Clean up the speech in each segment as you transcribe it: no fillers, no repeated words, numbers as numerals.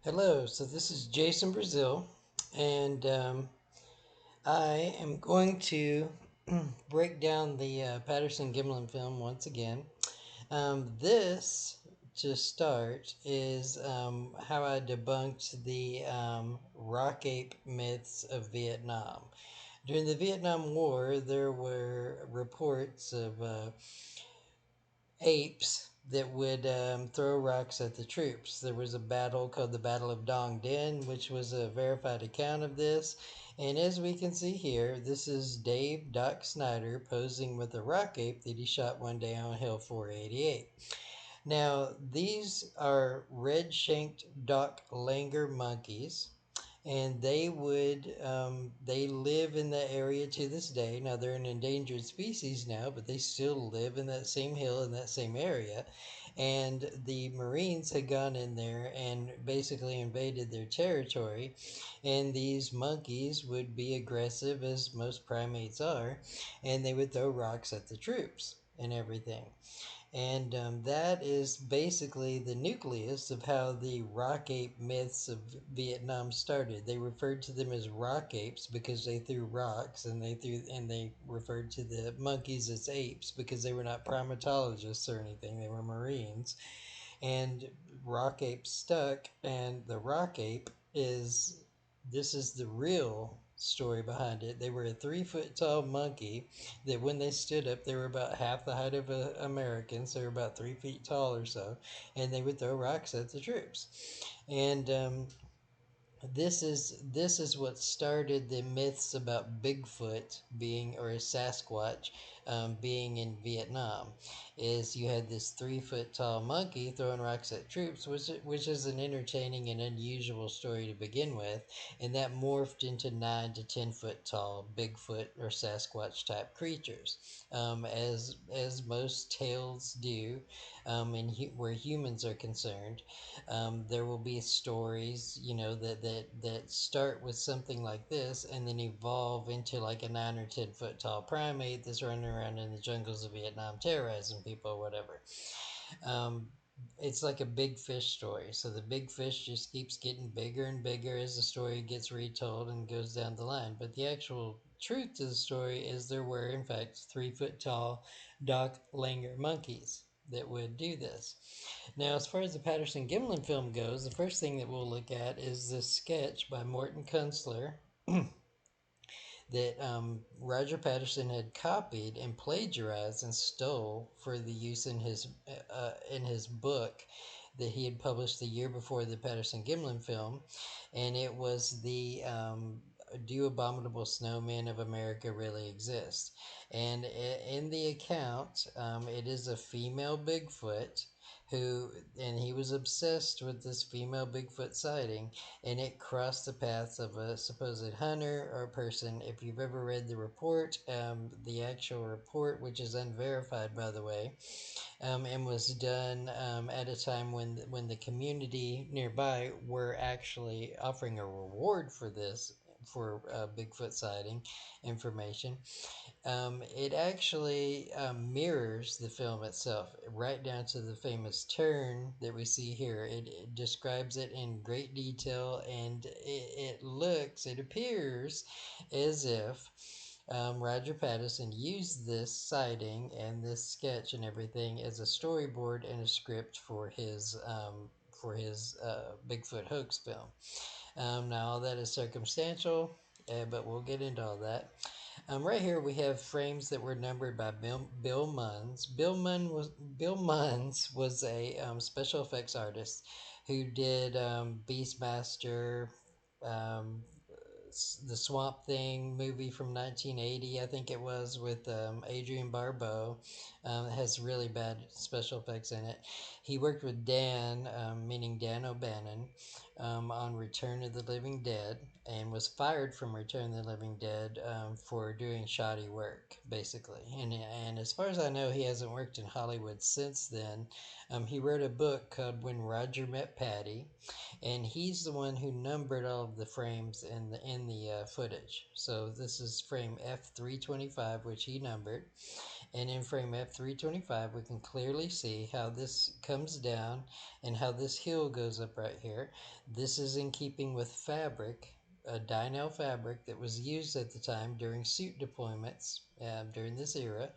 Hello, so this is Jason Brazil, and I am going to break down the Patterson Gimlin film once again. This, to start, is how I debunked the rock ape myths of Vietnam. During the Vietnam War, there were reports of apes that would throw rocks at the troops. There was a battle called the Battle of Dong Den, which was a verified account of this. And as we can see here, this is Dave Doc Snyder posing with a rock ape that he shot one day on Hill 488. Now, these are red-shanked Doc Langer monkeys, and they live in that area to this day. Now they're an endangered species now, but they still live in that same hill in that same area. And the Marines had gone in there and basically invaded their territory, and these monkeys would be aggressive as most primates are, and they would throw rocks at the troops and everything. And that is basically the nucleus of how the rock ape myths of Vietnam started. They referred to them as rock apes because they threw rocks, and they referred to the monkeys as apes because they were not primatologists or anything. They were Marines. And rock ape stuck, and the rock ape is this is the real story behind it. They were a 3 foot tall monkey that when they stood up, they were about half the height of Americans. They were about 3 feet tall or so, and they would throw rocks at the troops. And this is what started the myths about Bigfoot being, or Sasquatch being in Vietnam. Is you had this 3 foot tall monkey throwing rocks at troops, which is an entertaining and unusual story to begin with, and that morphed into 9 to 10 foot tall Bigfoot or Sasquatch type creatures, as most tales do, where humans are concerned. There will be stories, that start with something like this and then evolve into like a 9 or 10 foot tall primate that's running around in the jungles of Vietnam terrorizing people or whatever. Um, it's like a big fish story. So the big fish just keeps getting bigger and bigger as the story gets retold and goes down the line. But the actual truth to the story is there were, in fact, 3 foot tall Doc Langer monkeys that would do this. Now, as far as the Patterson Gimlin film goes, the first thing that we'll look at is this sketch by Morton Kunstler that Roger Patterson had copied and plagiarized and stole for the use in his book that he had published the year before the Patterson Gimlin film, and it was the "Do Abominable Snowmen of America Really Exist?" And in the account, it is a female Bigfoot who, and he was obsessed with this female Bigfoot sighting, and it crossed the paths of a supposed hunter or person. If you've ever read the report, the actual report, which is unverified by the way, and was done at a time when the community nearby were actually offering a reward for this, for Bigfoot sighting information. It actually mirrors the film itself, right down to the famous turn that we see here. It describes it in great detail, and it appears as if Roger Patterson used this sighting and this sketch and everything as a storyboard and a script for his Bigfoot hoax film. Now, all that is circumstantial, but we'll get into all that. Right here we have frames that were numbered by Bill Munns. Bill Munns was a special effects artist who did Beastmaster, um, the Swamp Thing movie from 1980, I think it was, with Adrian Barbeau. It has really bad special effects in it. He worked with Dan, meaning Dan O'Bannon, on Return of the Living Dead, and was fired from Return of the Living Dead for doing shoddy work, basically. And as far as I know, he hasn't worked in Hollywood since then. He wrote a book called When Roger Met Patty, and he's the one who numbered all of the frames in the footage. So this is frame F325, which he numbered, And in frame F325, we can clearly see how this comes down and how this heel goes up right here. This is in keeping with fabric, a Dynel fabric that was used at the time during suit deployments during this era.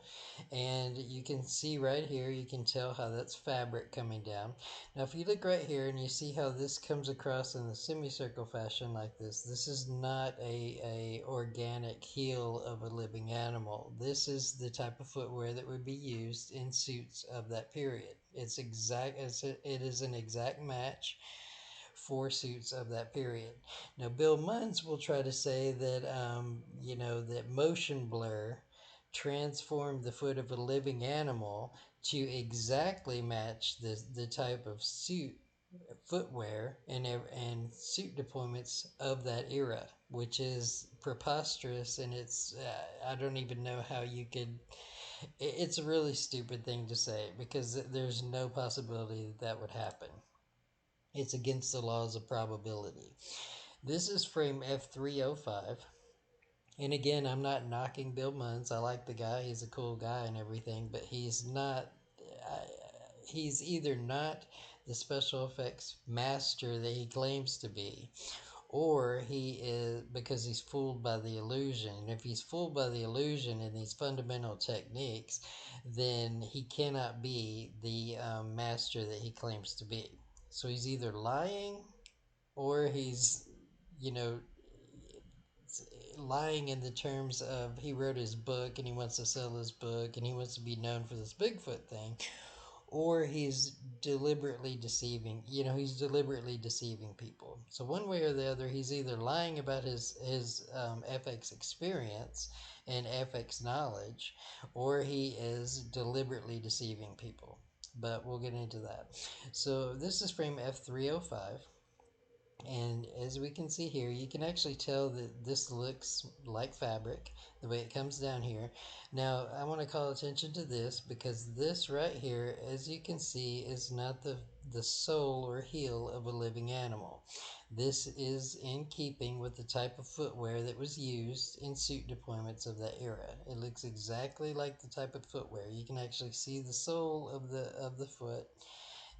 And you can see right here, you can tell how that's fabric coming down. Now if you look right here and you see how this comes across in the semicircle fashion like this is not a organic heel of a living animal. This is the type of footwear that would be used in suits of that period. It is an exact match for suits of that period. Now, Bill Munns will try to say that, that motion blur transformed the foot of a living animal to exactly match the type of suit footwear and suit deployments of that era, which is preposterous. And I don't even know how you could. It's a really stupid thing to say because there's no possibility that that would happen. It's against the laws of probability. This is frame F305. And again, I'm not knocking Bill Munns. I like the guy. He's a cool guy and everything, but he's not. He's either not the special effects master that he claims to be, or he is, because he's fooled by the illusion. And if he's fooled by the illusion and these fundamental techniques, then he cannot be the master that he claims to be. So he's either lying or he's, you know, lying in the terms of he wrote his book and he wants to sell his book and he wants to be known for this Bigfoot thing, or he's deliberately deceiving. He's deliberately deceiving people. So one way or the other, he's either lying about his FX experience and FX knowledge, or he is deliberately deceiving people. But we'll get into that. So this is frame F305. And as we can see here, you can actually tell that this looks like fabric, the way it comes down here. Now, I want to call attention to this because this right here, as you can see, is not the sole or heel of a living animal. This is in keeping with the type of footwear that was used in suit deployments of that era. It looks exactly like the type of footwear. You can actually see the sole of the foot.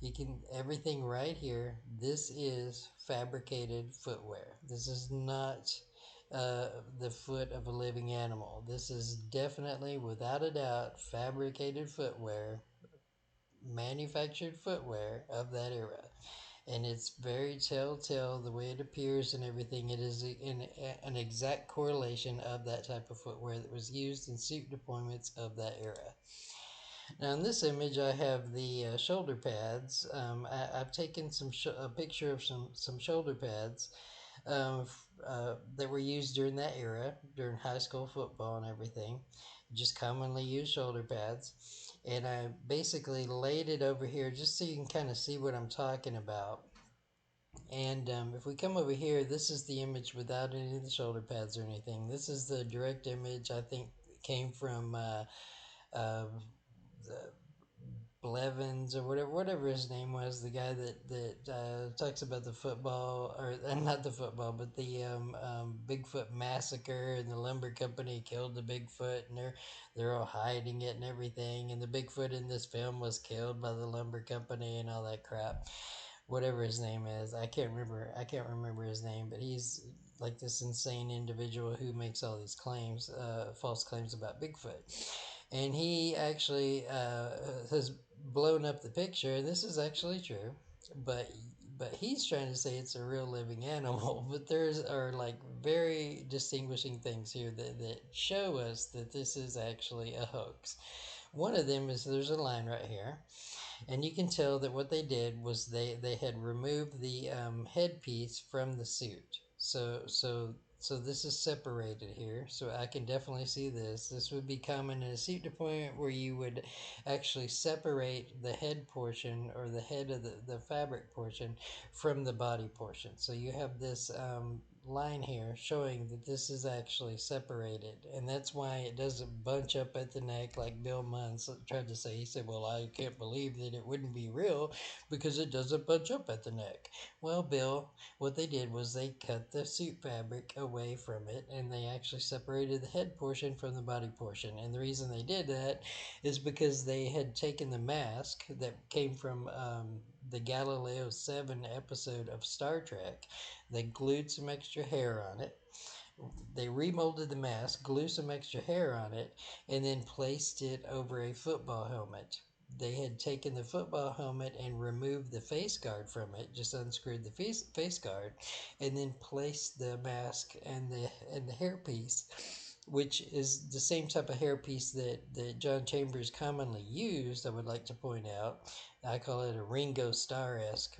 You can, everything right here, this is fabricated footwear. This is not the foot of a living animal. This is definitely, without a doubt, fabricated footwear, manufactured footwear of that era. And it's very telltale the way it appears and everything. It is in an exact correlation of that type of footwear that was used in suit deployments of that era. Now in this image I have the shoulder pads. I've taken a picture of some shoulder pads that were used during that era, during high school football and everything. Just commonly used shoulder pads. And I basically laid it over here just so you can kind of see what I'm talking about. And if we come over here, this is the image without any of the shoulder pads or anything. This is the direct image. I think came from the Blevins or whatever his name was, the guy that talks about the football, or not the football, but the Bigfoot massacre, and the lumber company killed the Bigfoot, and they're all hiding it and everything, and the Bigfoot in this film was killed by the lumber company and all that crap. Whatever his name is, I can't remember his name, but he's like this insane individual who makes all these claims, false claims about Bigfoot. And he actually has blown up the picture. This is actually true, but he's trying to say it's a real living animal. But there's are like very distinguishing things here that show us that this is actually a hoax. One of them is there's a line right here, and you can tell that what they did was they had removed the headpiece from the suit. So this is separated here. So I can definitely see this. This would be common in a suit deployment where you would actually separate the head portion, or the head of the fabric portion, from the body portion. So you have this line here showing that this is actually separated, and that's why it doesn't bunch up at the neck like Bill Munn tried to say. He said, well, I can't believe that it wouldn't be real because it doesn't bunch up at the neck. Well, Bill, what they did was they cut the suit fabric away from it, and they actually separated the head portion from the body portion. And the reason they did that is because they had taken the mask that came from the Galileo 7 episode of Star Trek. They glued some extra hair on it. They remolded the mask, glued some extra hair on it, and then placed it over a football helmet. They had taken the football helmet and removed the face guard from it, just unscrewed the face guard, and then placed the mask and the hairpiece, which is the same type of hairpiece that John Chambers commonly used. I would like to point out, I call it a Ringo Starr-esque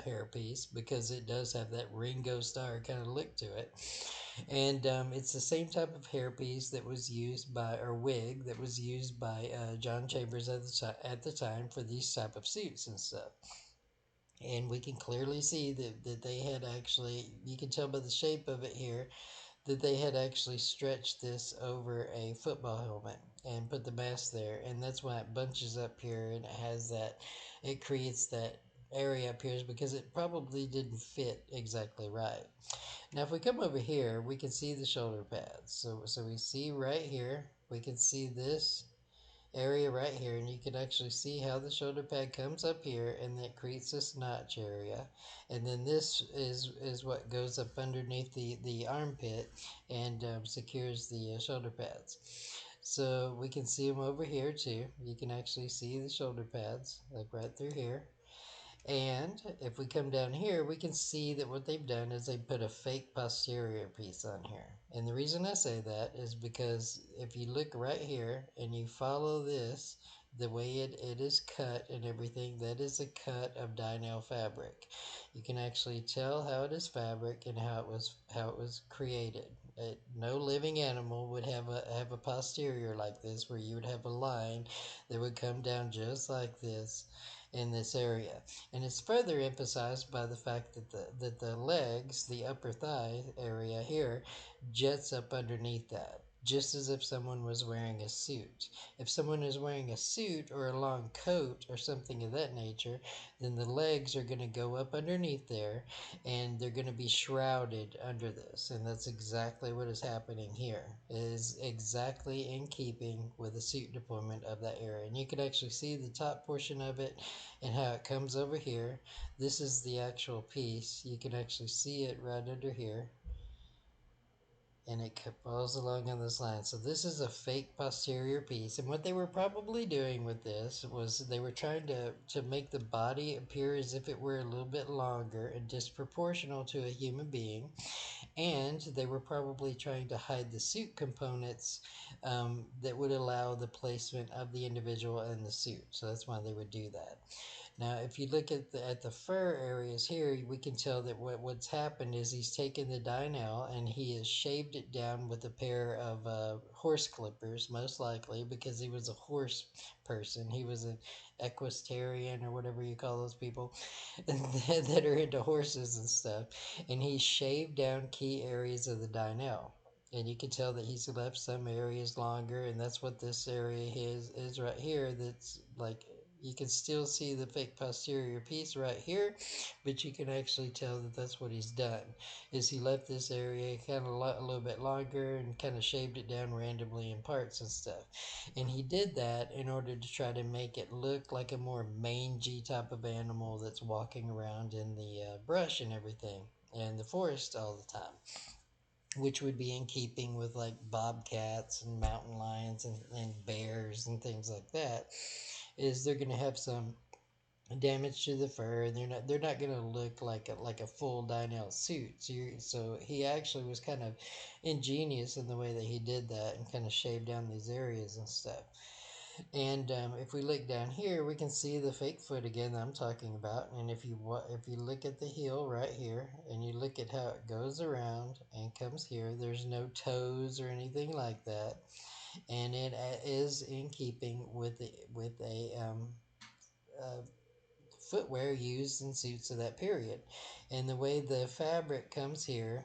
hairpiece because it does have that Ringo Starr kind of look to it. And it's the same type of hairpiece that was used by, or wig that was used by John Chambers at the time for these type of suits and stuff. And we can clearly see that they had actually, you can tell by the shape of it here, that they had actually stretched this over a football helmet and put the mask there. And that's why it bunches up here and it has that, it creates that area up here, is because it probably didn't fit exactly right. Now, if we come over here, we can see the shoulder pads. So we see right here, we can see this area right here, and you can actually see how the shoulder pad comes up here and it creates this notch area. And then this is what goes up underneath the armpit and secures the shoulder pads. So we can see them over here too. You can actually see the shoulder pads like right through here. And if we come down here, we can see that what they've done is they put a fake posterior piece on here. And the reason I say that is because if you look right here and you follow this, the way it is cut and everything, that is a cut of dynel fabric. You can actually tell how it is fabric and how it was created. No living animal would have a posterior like this, where you would have a line that would come down just like this in this area. And it's further emphasized by the fact that the legs, the upper thigh area here, jets up underneath that, just as if someone was wearing a suit. If someone is wearing a suit or a long coat or something of that nature, then the legs are going to go up underneath there and they're going to be shrouded under this. And that's exactly what is happening here. It is exactly in keeping with the suit deployment of that area. And you can actually see the top portion of it and how it comes over here. This is the actual piece. You can actually see it right under here, and it falls along on this line. So this is a fake posterior piece, and what they were probably doing with this was they were trying to make the body appear as if it were a little bit longer and disproportional to a human being, and they were probably trying to hide the suit components that would allow the placement of the individual in the suit. So that's why they would do that. Now, if you look at the fur areas here, we can tell that what's happened is he's taken the dynel and he has shaved it down with a pair of horse clippers, most likely because he was a horse person. He was an equestrian or whatever you call those people that are into horses and stuff. And he shaved down key areas of the dynel. And you can tell that he's left some areas longer, and that's what this area is right here. That's like, you can still see the fake posterior piece right here, but you can actually tell that that's what he's done, is he left this area kind of a little bit longer and kind of shaved it down randomly in parts and stuff. And he did that in order to try to make it look like a more mangy type of animal that's walking around in the brush and everything and the forest all the time, which would be in keeping with like bobcats and mountain lions and bears and things like that. Is they're going to have some damage to the fur, and they're not going to look like a full dynel suit. So he actually was kind of ingenious in the way that he did that and kind of shaved down these areas and stuff. And if we look down here, we can see the fake foot again that I'm talking about. And if you look at the heel right here, and you look at how it goes around and comes here, there's no toes or anything like that, and it is in keeping with a uh, footwear used in suits of that period. And the way the fabric comes here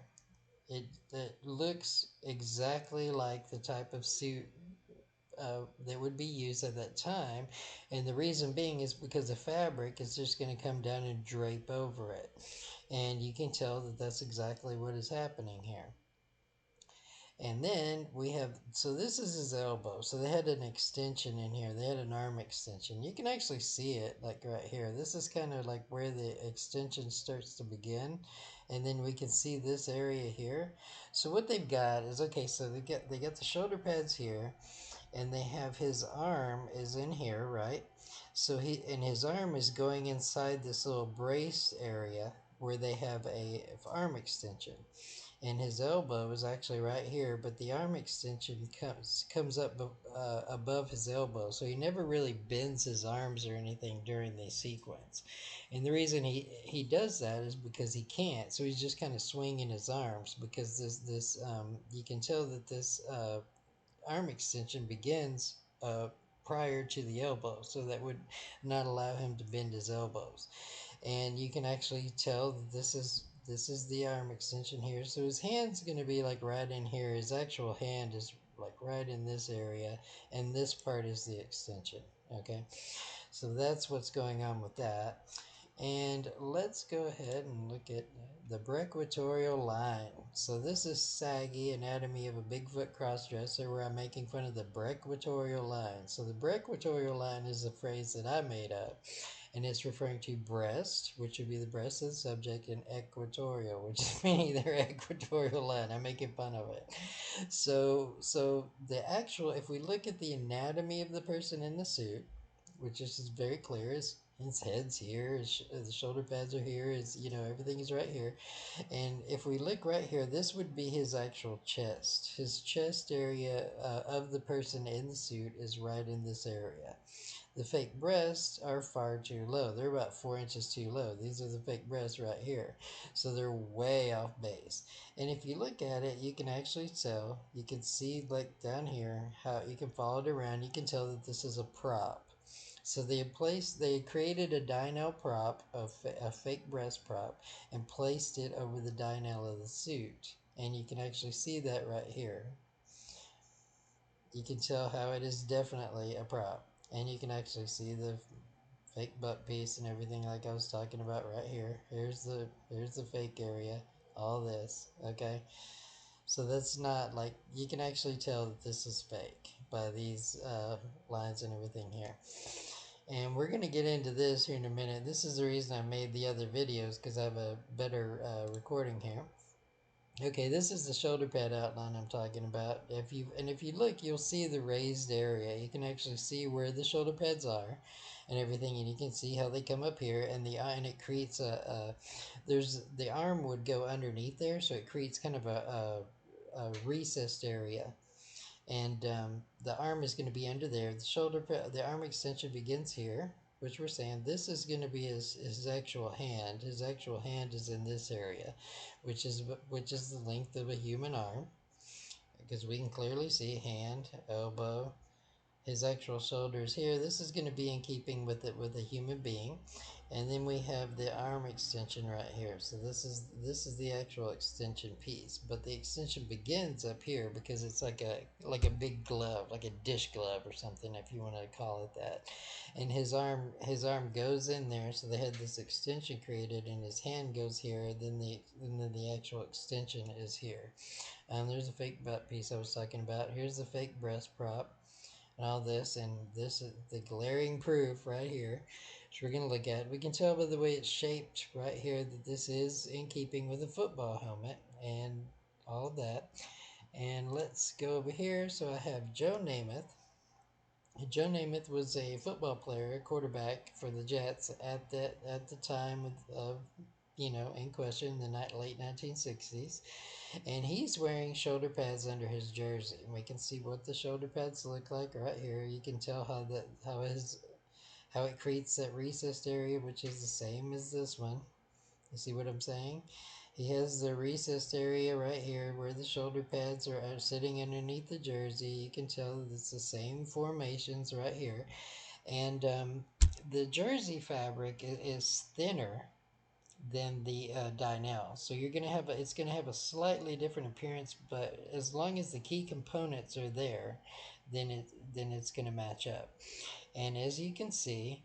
it looks exactly like the type of suit that would be used at that time, and the reason being is because the fabric is just going to come down and drape over it, and you can tell that that's exactly what is happening here. And then we have, so this is his elbow. So they had an extension in here. They had an arm extension. You can actually see it like right here. This is kind of like where the extension starts to begin. And then we can see this area here. So what they've got is, okay, so they got the shoulder pads here, and they have his arm is in here, right? So and his arm is going inside this little brace area where they have a arm extension, and his elbow is actually right here, but the arm extension comes up above his elbow, so he never really bends his arms or anything during the sequence. And the reason he does that is because he can't, so he's just kind of swinging his arms, because this you can tell that this arm extension begins prior to the elbow, so that would not allow him to bend his elbows. And you can actually tell that this is the arm extension here. So his hand's going to be like right in here. His actual hand is like right in this area, and this part is the extension. Okay, so that's what's going on with that. And let's go ahead and look at the brequatorial line. So this is saggy anatomy of a Bigfoot crossdresser, where I'm making fun of the brequatorial line. So the brequatorial line is a phrase that I made up, and it's referring to breast, which would be the breast of the subject, and equatorial, which is meaning their equatorial line. I'm making fun of it. So the actual, if we look at the anatomy of the person in the suit, which is very clear, his head's here, the shoulder pads are here, everything is right here. And if we look right here, this would be his actual chest. His chest area of the person in the suit is right in this area. The fake breasts are far too low. They're about 4 inches too low. These are the fake breasts right here. So they're way off base. And if you look at it, you can actually tell, you can see like down here, how you can follow it around. You can tell that this is a prop. So they created a Dynel prop, a fake breast prop, and placed it over the Dynel of the suit. And you can actually see that right here. You can tell how it is definitely a prop. And you can actually see the fake butt piece and everything like I was talking about right here. Here's the fake area. All this, okay? So that's not like, you can actually tell that this is fake by these lines and everything here. And we're going to get into this here in a minute. This is the reason I made the other videos, because I have a better recording here. Okay, this is the shoulder pad outline I'm talking about. If you look, you'll see the raised area. You can actually see where the shoulder pads are and everything, and you can see how they come up here, and it creates there's the arm would go underneath there, so it creates kind of a recessed area. And the arm is going to be under there. The arm extension begins here, which we're saying this is going to be his actual hand. His actual hand is in this area, which is the length of a human arm, because we can clearly see hand, elbow, his actual shoulders here. This is going to be in keeping with it with a human being. And then we have the arm extension right here. So this is the actual extension piece, but the extension begins up here, because it's like a big glove, like a dish glove or something, if you want to call it that. And his arm goes in there, so they had this extension created, and his hand goes here. Then the actual extension is here. There's a fake butt piece I was talking about. Here's the fake breast prop and all this, and this is the glaring proof right here, which we're going to look at. We can tell by the way it's shaped right here that this is in keeping with a football helmet and all of that. And let's go over here. So I have Joe Namath. Joe Namath was a football player, a quarterback for the Jets at the time of in question, the late 1960s. And he's wearing shoulder pads under his jersey. And we can see what the shoulder pads look like right here. You can tell how it creates that recessed area, which is the same as this one. You see what I'm saying? He has the recessed area right here where the shoulder pads are sitting underneath the jersey. You can tell that it's the same formations right here. And the jersey fabric is thinner than the Dynel. So you're gonna have it's gonna have a slightly different appearance, but as long as the key components are there, then it's gonna match up. And as you can see,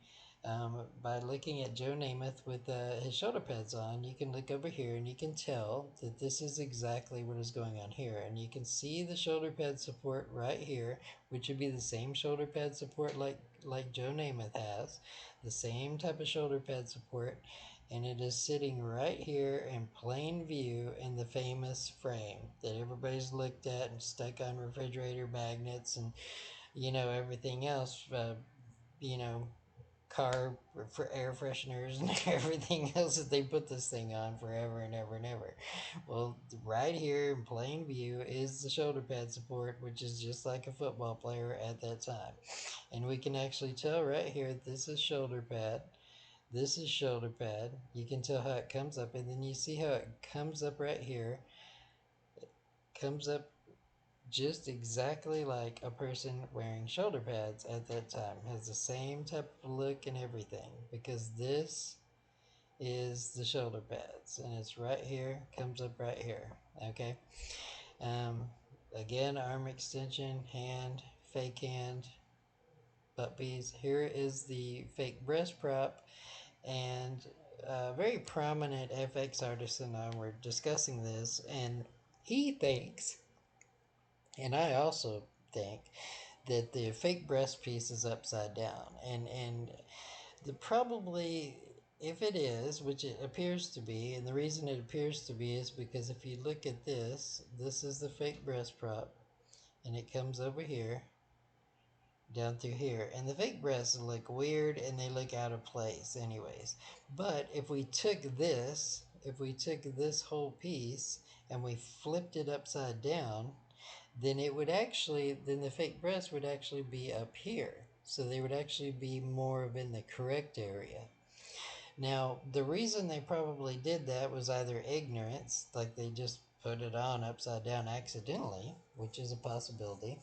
by looking at Joe Namath with his shoulder pads on, you can look over here and you can tell that this is exactly what is going on here. And you can see the shoulder pad support right here, which would be the same shoulder pad support like Joe Namath has, the same type of shoulder pad support. And it is sitting right here in plain view in the famous frame that everybody's looked at and stuck on refrigerator magnets and everything else, you know, car for air fresheners and everything else that they put this thing on forever and ever and ever. Well, right here in plain view is the shoulder pad support, which is just like a football player at that time. And we can actually tell right here, this is shoulder pad. This is shoulder pad. You can tell how it comes up, and then you see how it comes up right here. Comes up just exactly like a person wearing shoulder pads at that time. Has the same type of look and everything, because this is the shoulder pads and it's right here, comes up right here. Okay. um, Again, arm extension, hand, fake hand, butt piece. Here is the fake breast prop, and a very prominent FX artist and I were discussing this, and he thinks, and I also think, that the fake breast piece is upside down, and the probably, if it is, which it appears to be, and the reason it appears to be is because if you look at this is the fake breast prop, and it comes over here down through here, and the fake breasts look weird and they look out of place anyways. But if we took this whole piece and we flipped it upside down, then then the fake breast would actually be up here. So they would actually be more of in the correct area. Now, the reason they probably did that was either ignorance, like they just put it on upside down accidentally, which is a possibility.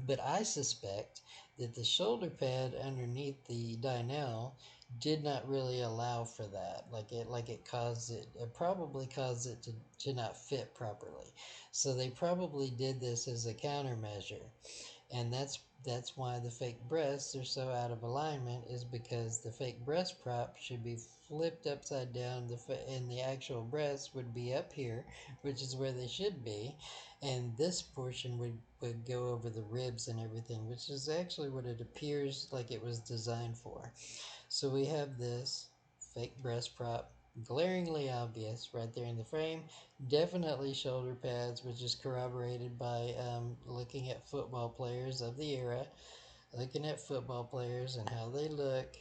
But I suspect that the shoulder pad underneath the Dynel did not really allow for that. It probably caused it to not fit properly. So they probably did this as a countermeasure. And that's why the fake breasts are so out of alignment, is because the fake breast prop should be flipped upside down, and the actual breasts would be up here, which is where they should be, and this portion would go over the ribs and everything, which is actually what it appears like it was designed for. So we have this fake breast prop, glaringly obvious right there in the frame. Definitely shoulder pads, which is corroborated by looking at football players of the era, looking at football players and how they look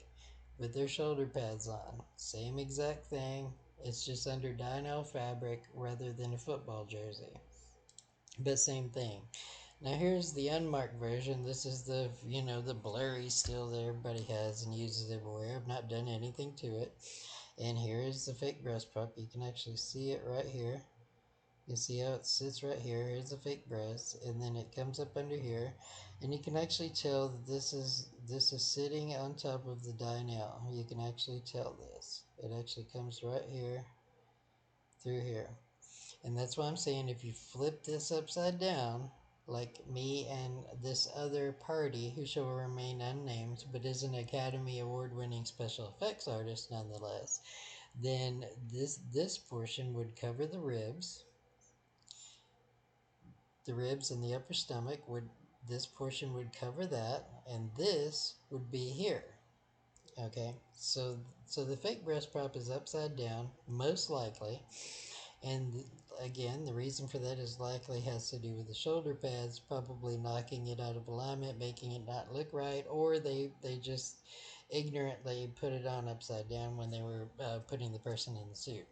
with their shoulder pads on. Same exact thing. It's just under Dino fabric rather than a football jersey. But same thing. Now here's the unmarked version. This is the blurry still that everybody has and uses everywhere. I've not done anything to it. And here is the fake breast prop. You can actually see it right here. You see how it sits right here. Here's the fake breast, and then it comes up under here, and you can actually tell that this is sitting on top of the Dynel. You can actually tell this. It actually comes right here through here. And that's why I'm saying, if you flip this upside down, like me and this other party who shall remain unnamed but is an Academy Award winning special effects artist nonetheless, then this portion would cover the ribs. The ribs and the upper stomach would, this portion would cover that, and this would be here. Okay, so the fake breast prop is upside down, most likely. And again, the reason for that is likely has to do with the shoulder pads, probably knocking it out of alignment, making it not look right, or they just ignorantly put it on upside down when they were putting the person in the suit.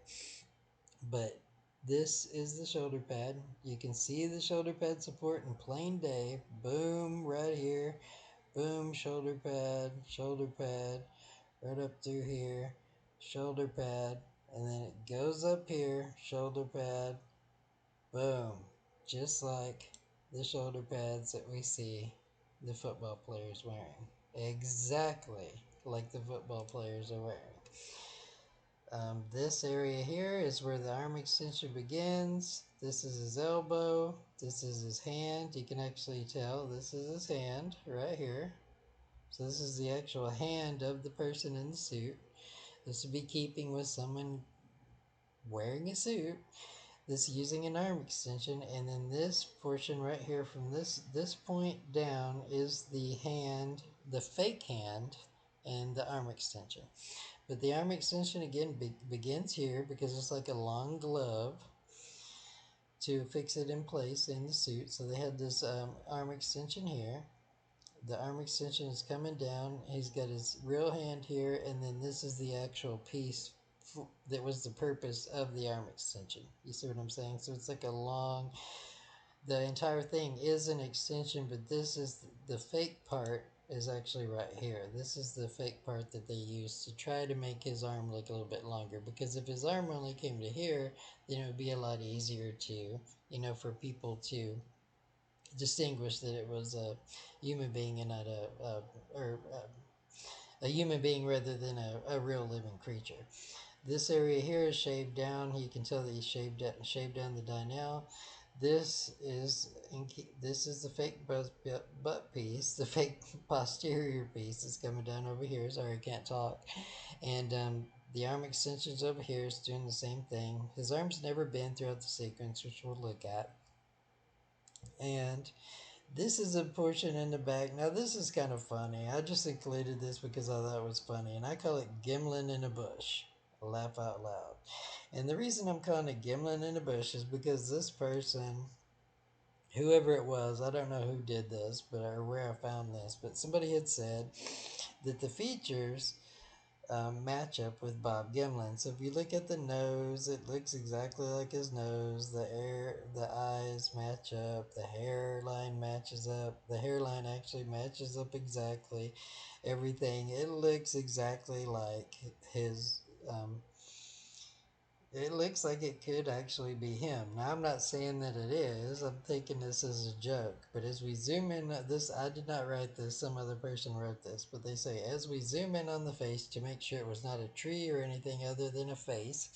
But this is the shoulder pad. You can see the shoulder pad support in plain day. Boom, right here. Boom, shoulder pad, right up through here, shoulder pad, and then it goes up here, shoulder pad, boom, just like the shoulder pads that we see the football players wearing. Exactly like the football players are wearing. This area here is where the arm extension begins. This is his elbow. This is his hand. You can actually tell this is his hand right here. So this is the actual hand of the person in the suit. This would be keeping with someone wearing a suit. This using an arm extension, and then this portion right here from this point down is the hand, the fake hand, and the arm extension. But the arm extension again begins here because it's like a long glove to fix it in place in the suit. So they had this arm extension here. The arm extension is coming down. He's got his real hand here, and then this is the actual piece that was the purpose of the arm extension. You see what I'm saying? So it's like a long, the entire thing is an extension, but this is the fake part is actually right here. This is the fake part that they used to try to make his arm look a little bit longer, because if his arm only came to here, then it would be a lot easier to, for people to distinguish that it was a human being and not a human being rather than a real living creature. This area here is shaved down. You can tell that he shaved down the Dynel. This is the fake butt piece, the fake posterior piece that's coming down over here. Sorry, I can't talk. And the arm extensions over here is doing the same thing. His arm's never bent throughout the sequence, which we'll look at. And this is a portion in the back. Now, this is kind of funny. I just included this because I thought it was funny. And I call it Gimlin in a Bush. Laugh out loud. And the reason I'm calling it Gimlin in a Bush is because this person, whoever it was, I don't know who did this, but or where I found this, but somebody had said that the features match up with Bob Gimlin. So if you look at the nose, it looks exactly like his nose. The eyes match up. The hairline matches up. The hairline actually matches up exactly. Everything. It looks exactly like his. It looks like it could actually be him. Now, I'm not saying that it is. I'm thinking this is a joke. But as we zoom in, this I did not write this. Some other person wrote this. But they say, as we zoom in on the face to make sure it was not a tree or anything other than a face,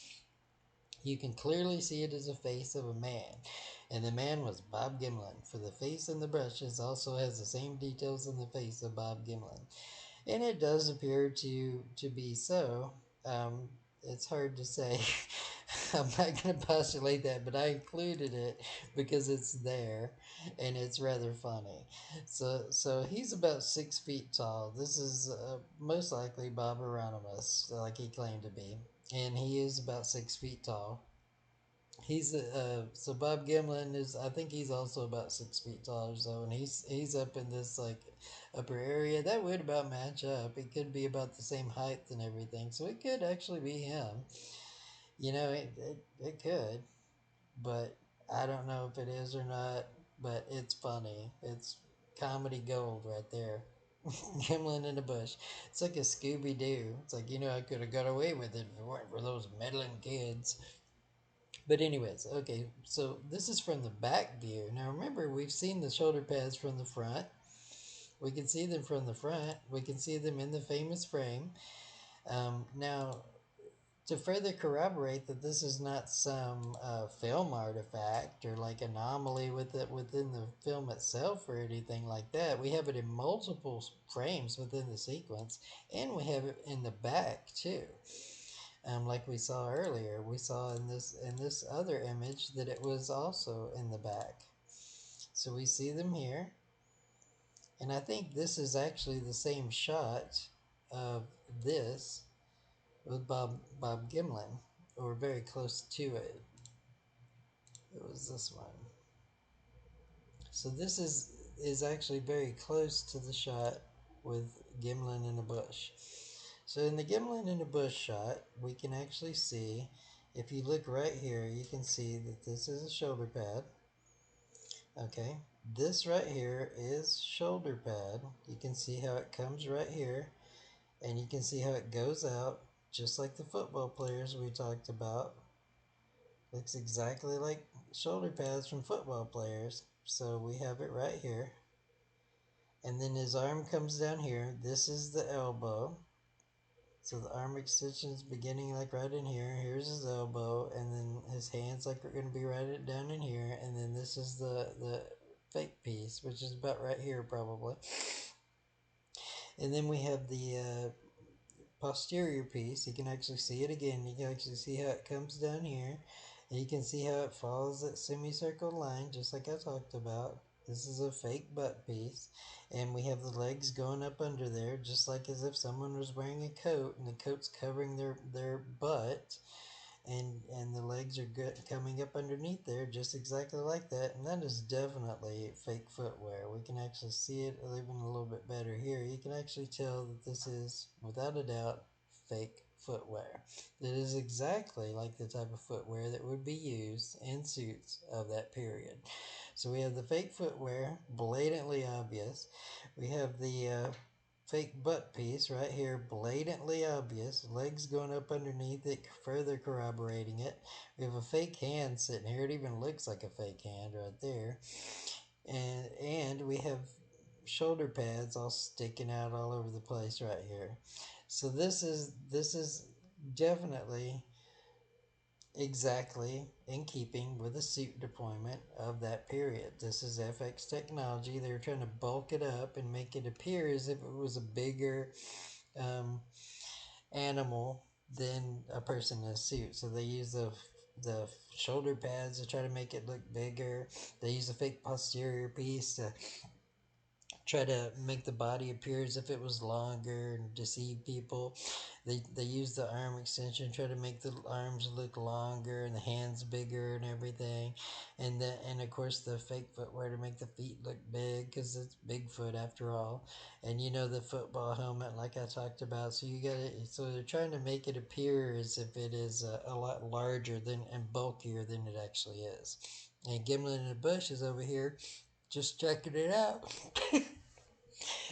you can clearly see it as a face of a man. And the man was Bob Gimlin. For the face in the brushes also has the same details in the face of Bob Gimlin. And it does appear to be so. It's hard to say. I'm not going to postulate that, but I included it because it's there, and it's rather funny. So he's about 6 feet tall. This is most likely Bob Aronimus, like he claimed to be, and he is about 6 feet tall. He's so Bob Gimlin is, I think he's also about 6 feet tall or so, and he's up in this like upper area that would about match up. It could be about the same height and everything, so it could actually be him. It could, but I don't know if it is or not. But it's funny. It's comedy gold right there. Gimlin in the bush. It's like a Scooby Doo. It's like, I could have got away with it if it weren't for those meddling kids. But anyways, okay, so this is from the back view. Now remember, we've seen the shoulder pads from the front. We can see them from the front. We can see them in the famous frame. Now, to further corroborate that this is not some film artifact or like anomaly within the film itself or anything like that, we have it in multiple frames within the sequence, and we have it in the back too. Like we saw earlier, we saw in this other image that it was also in the back. So we see them here, and I think this is actually the same shot of this with Bob Gimlin, or very close to it. It was this one. So this is actually very close to the shot with Gimlin in a bush. So in the Gimlin in a bush shot, we can actually see, if you look right here, you can see that this is a shoulder pad. Okay, this right here is shoulder pad. You can see how it comes right here, and you can see how it goes out, just like the football players we talked about. Looks exactly like shoulder pads from football players. So we have it right here. And then his arm comes down here. This is the elbow. So the arm extension's beginning like right in here. Here's his elbow, and then his hands like are gonna be right down in here, and then this is the fake piece, which is about right here probably. And then we have the posterior piece. You can actually see it again. You can actually see how it comes down here. And you can see how it follows that semicircle line, just like I talked about. This is a fake butt piece. And we have the legs going up under there, just like as if someone was wearing a coat, and the coat's covering their butt. And the legs are good, coming up underneath there just exactly like that, and that is definitely fake footwear. We can actually see it even a little bit better here. You can actually tell that this is without a doubt fake footwear. That is exactly like the type of footwear that would be used in suits of that period. So we have the fake footwear, blatantly obvious. We have the fake butt piece right here, blatantly obvious. Legs going up underneath it, further corroborating it. We have a fake hand sitting here. It even looks like a fake hand right there. And we have shoulder pads all sticking out all over the place right here. So this is definitely exactly in keeping with the suit deployment of that period. This is FX technology. They were trying to bulk it up and make it appear as if it was a bigger um, animal than a person in a suit. So they use the shoulder pads to try to make it look bigger. They use a fake posterior piece to try to make the body appear as if it was longer and deceive people. They use the arm extension, try to make the arms look longer and the hands bigger and everything, and of course the fake footwear to make the feet look big because it's Bigfoot after all, and you know the football helmet like I talked about. So you got it. So they're trying to make it appear as if it is a lot larger than and bulkier than it actually is. And Gimlin in the Bush is over here just checking it out.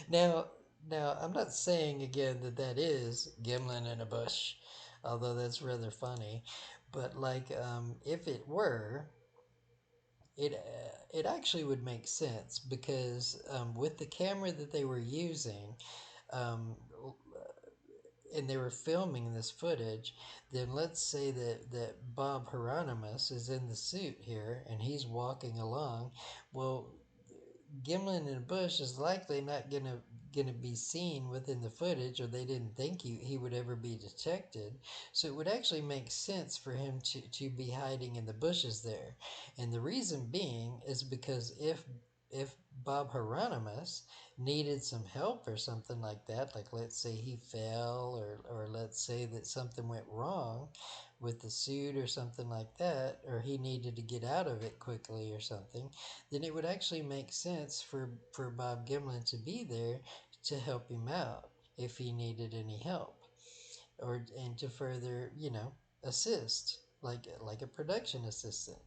Now, now, I'm not saying again that that is Gimlin in a bush, although that's rather funny. But like, if it were, it actually would make sense because with the camera that they were using, um, and they were filming this footage, then let's say that Bob Hieronymus is in the suit here and he's walking along. Well, Gimlin in a bush is likely not gonna be seen within the footage, or they didn't think he would ever be detected. So it would actually make sense for him to be hiding in the bushes there. And the reason being is because if Bob Hieronymus needed some help or something like that, like let's say he fell or let's say that something went wrong with the suit or something like that, or he needed to get out of it quickly or something, then it would actually make sense for Bob Gimlin to be there to help him out if he needed any help, or and to further, assist like a production assistant.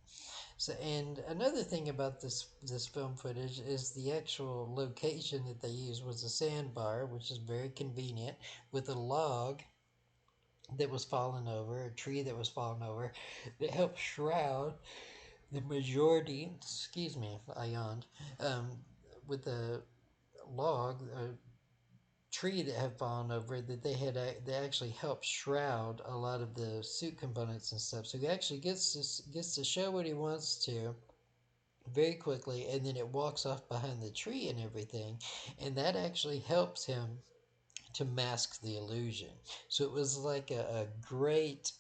So, and another thing about this film footage is the actual location that they used was a sandbar, which is very convenient, with a log that was falling over, a tree that was falling over, that helped shroud the majority. Excuse me, I yawned. Um, with the log, a tree that had fallen over, that they actually helped shroud a lot of the suit components and stuff. So he actually gets to show what he wants to very quickly, and then it walks off behind the tree and everything, and that actually helps him to mask the illusion. So it was like a great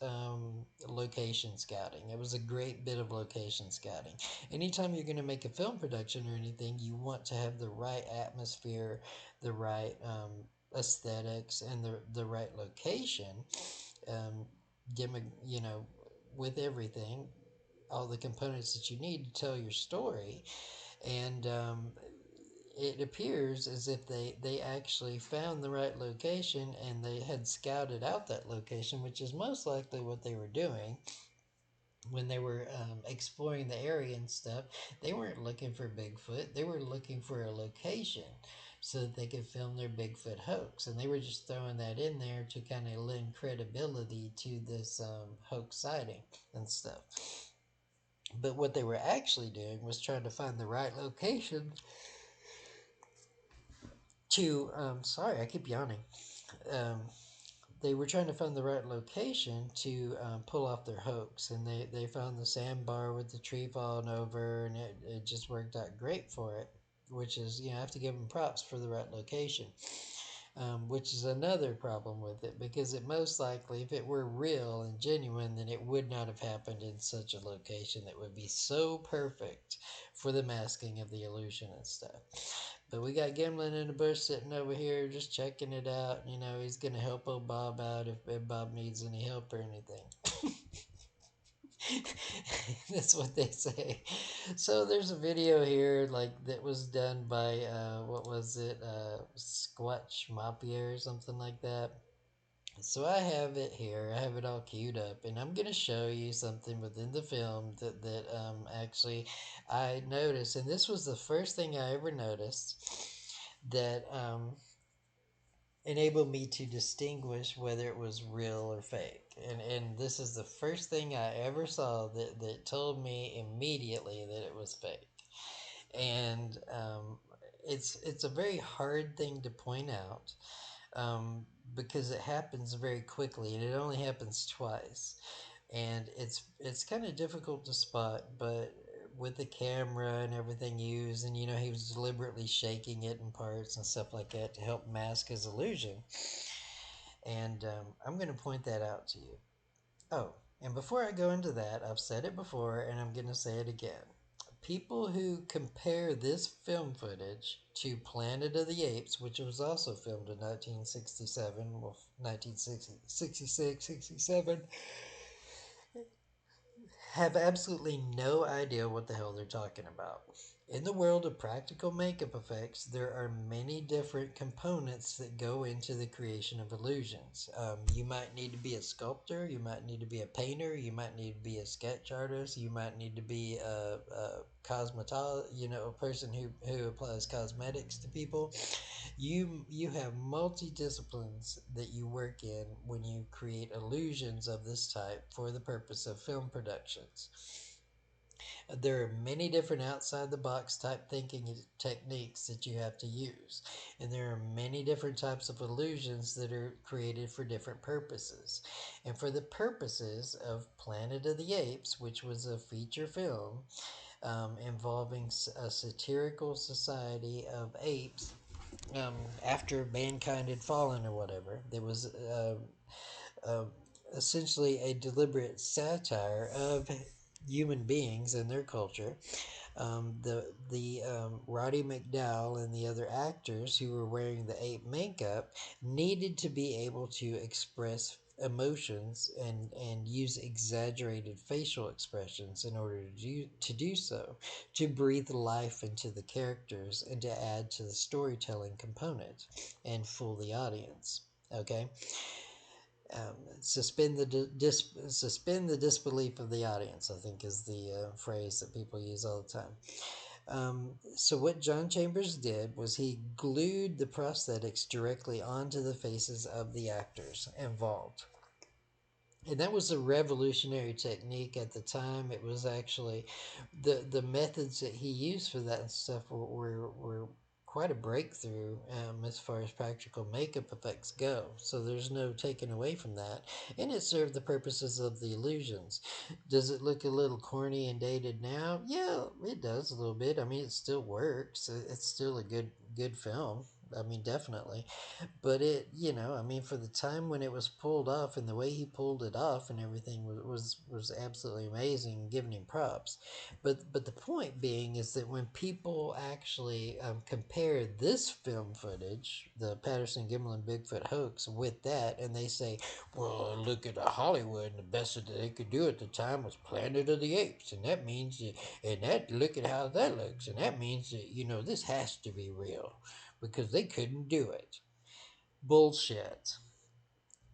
location scouting. It was a great bit of location scouting. Anytime you're going to make a film production or anything, you want to have the right atmosphere, the right aesthetics, and the right location. Um, you know, with everything, all the components that you need to tell your story, and it appears as if they actually found the right location and they had scouted out that location, which is most likely what they were doing when they were exploring the area and stuff. They weren't looking for Bigfoot, they were looking for a location so that they could film their Bigfoot hoax. And they were just throwing that in there to kind of lend credibility to this hoax sighting and stuff. But what they were actually doing was trying to find the right location to sorry, I keep yawning. Um, they were trying to find the right location to pull off their hoax, and they found the sandbar with the tree falling over, and it just worked out great for it. Which is, I have to give them props for the right location. Which is another problem with it, because it most likely, if it were real and genuine, then it would not have happened in such a location that would be so perfect for the masking of the illusion and stuff. But we got Gimlin in the bush sitting over here just checking it out. He's going to help old Bob out if Bob needs any help or anything. That's what they say. So there's a video here like that was done by what was it? Squatch Mafia or something like that. So I have it here. I have it all queued up, and I'm gonna show you something within the film that actually I noticed, and this was the first thing I ever noticed that enabled me to distinguish whether it was real or fake. And this is the first thing I ever saw that told me immediately that it was fake. And it's a very hard thing to point out, because it happens very quickly, and it only happens twice, and it's kind of difficult to spot. But with the camera and everything used, and he was deliberately shaking it in parts and stuff like that to help mask his illusion. And I'm going to point that out to you. Oh, and before I go into that, I've said it before and I'm going to say it again. People who compare this film footage to Planet of the Apes, which was also filmed in 1967, well, 1966, 67, have absolutely no idea what the hell they're talking about. In the world of practical makeup effects, there are many different components that go into the creation of illusions. You might need to be a sculptor, you might need to be a painter, you might need to be a sketch artist, you might need to be a cosmetologist, a person who applies cosmetics to people. You have multi-disciplines that you work in when you create illusions of this type for the purpose of film productions. There are many different outside the box type thinking techniques that you have to use, and there are many different types of illusions that are created for different purposes. And for the purposes of Planet of the Apes, which was a feature film involving a satirical society of apes, after mankind had fallen or whatever, there was uh, essentially a deliberate satire of human beings and their culture. The Roddy McDowall and the other actors who were wearing the ape makeup needed to be able to express emotions and use exaggerated facial expressions in order to do so, to breathe life into the characters and to add to the storytelling component and fool the audience. Okay. Suspend the disbelief of the audience, I think, is the phrase that people use all the time. So what John Chambers did was he glued the prosthetics directly onto the faces of the actors involved. And that was a revolutionary technique at the time. It was actually the methods that he used for that and stuff were quite a breakthrough, as far as practical makeup effects go. So there's no taking away from that, and it served the purposes of the illusions. Does it look a little corny and dated now? Yeah, it does a little bit. I mean, it still works. It's still a good film. I mean, definitely. But I mean, for the time when it was pulled off and the way he pulled it off and everything was absolutely amazing, giving him props. But the point being is that when people actually compare this film footage, the Patterson Gimlin Bigfoot Hoax, with that, and they say, well, look at Hollywood, and the best that they could do at the time was Planet of the Apes, and that means that, and that, look at how that looks, and that means that, this has to be real because they couldn't do it. Bullshit.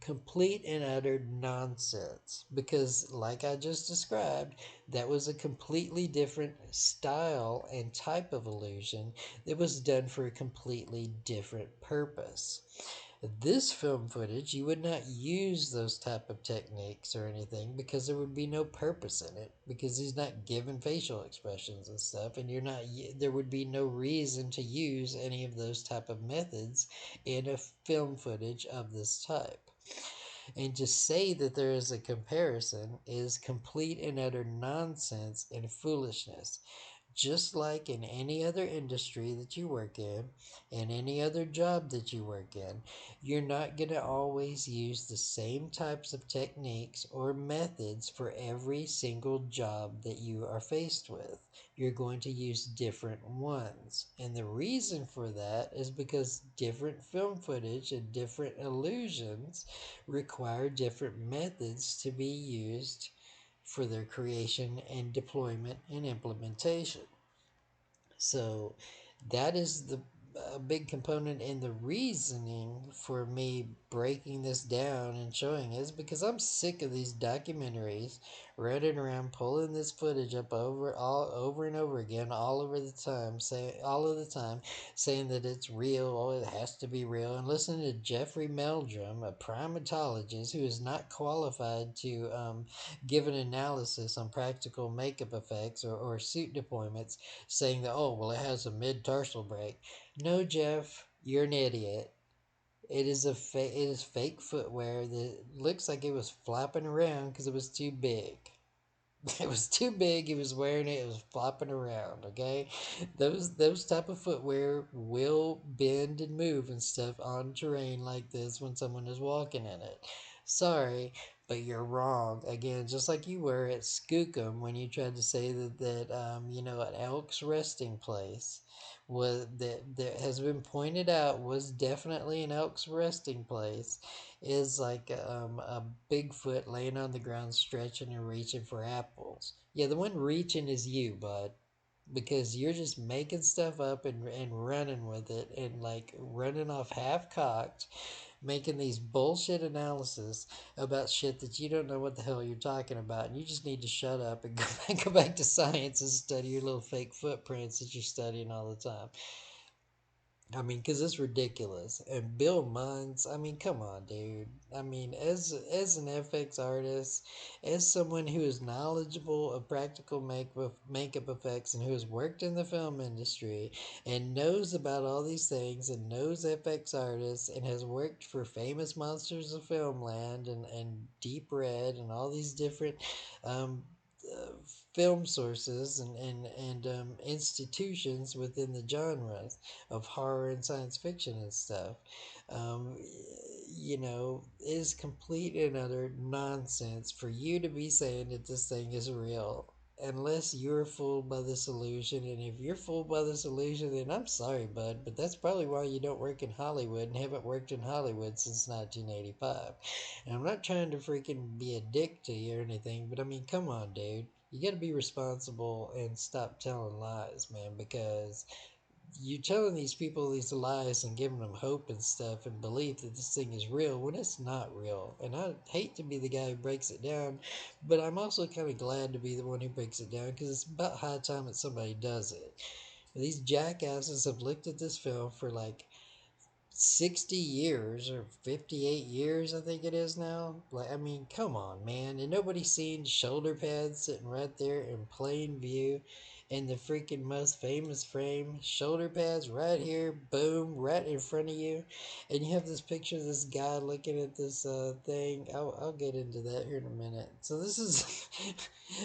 Complete and utter nonsense. Because, like I just described, that was a completely different style and type of illusion that was done for a completely different purpose. This film footage, you would not use those type of techniques or anything because there would be no purpose in it, because he's not giving facial expressions and stuff, and there would be no reason to use any of those type of methods in a film footage of this type. And to say that there is a comparison is complete and utter nonsense and foolishness. Just like in any other industry that you work in any other job that you work in, you're not going to always use the same types of techniques or methods for every single job that you are faced with. You're going to use different ones. And the reason for that is because different film footage and different illusions require different methods to be used for their creation and deployment and implementation. So that is the a big component in the reasoning for me breaking this down and showing is because I'm sick of these documentaries running around pulling this footage up over and over again all over the time saying that it's real, oh it has to be real, and listening to Jeffrey Meldrum, a primatologist who is not qualified to give an analysis on practical makeup effects or suit deployments, saying that, oh, well, it has a mid-tarsal break. No, Jeff, you're an idiot. It is fake footwear that looks like it was flapping around because it was too big. It was too big. He was wearing it. It was flopping around. Okay, those type of footwear will bend and move and stuff on terrain like this when someone is walking in it. Sorry, but you're wrong. Again, just like you were at Skookum when you tried to say that an elk's resting place was that has been pointed out was definitely an elk's resting place is like a Bigfoot laying on the ground, stretching and reaching for apples. Yeah, the one reaching is you, bud, because you're just making stuff up and running with it and like running off half cocked, making these bullshit analysis about shit that you don't know what the hell you're talking about. And you just need to shut up and go back to science and study your little fake footprints that you're studying all the time. I mean, because it's ridiculous. And Bill Munns, I mean, come on, dude. I mean, as an FX artist, as someone who is knowledgeable of practical makeup effects and who has worked in the film industry and knows about all these things and knows FX artists and has worked for famous monsters of filmland and Deep Red and all these different um, uh, film sources and institutions within the genres of horror and science fiction and stuff, um, is complete and utter nonsense for you to be saying that this thing is real. Unless you're fooled by this illusion, and if you're fooled by this illusion, then I'm sorry, bud, but that's probably why you don't work in Hollywood and haven't worked in Hollywood since 1985. And I'm not trying to freaking be a dick to you or anything, but I mean, come on, dude. You got to be responsible and stop telling lies, man, because you're telling these people these lies and giving them hope and stuff and belief that this thing is real when it's not real. And I hate to be the guy who breaks it down, but I'm also kind of glad to be the one who breaks it down because it's about high time that somebody does it. These jackasses have looked at this film for like 60 years or 58 years, I think it is now. Like, I mean, come on, man. And nobody's seen shoulder pads sitting right there in plain view in the freaking most famous frame. Shoulder pads right here, boom, right in front of you. And you have this picture of this guy looking at this thing. I'll get into that here in a minute. So this is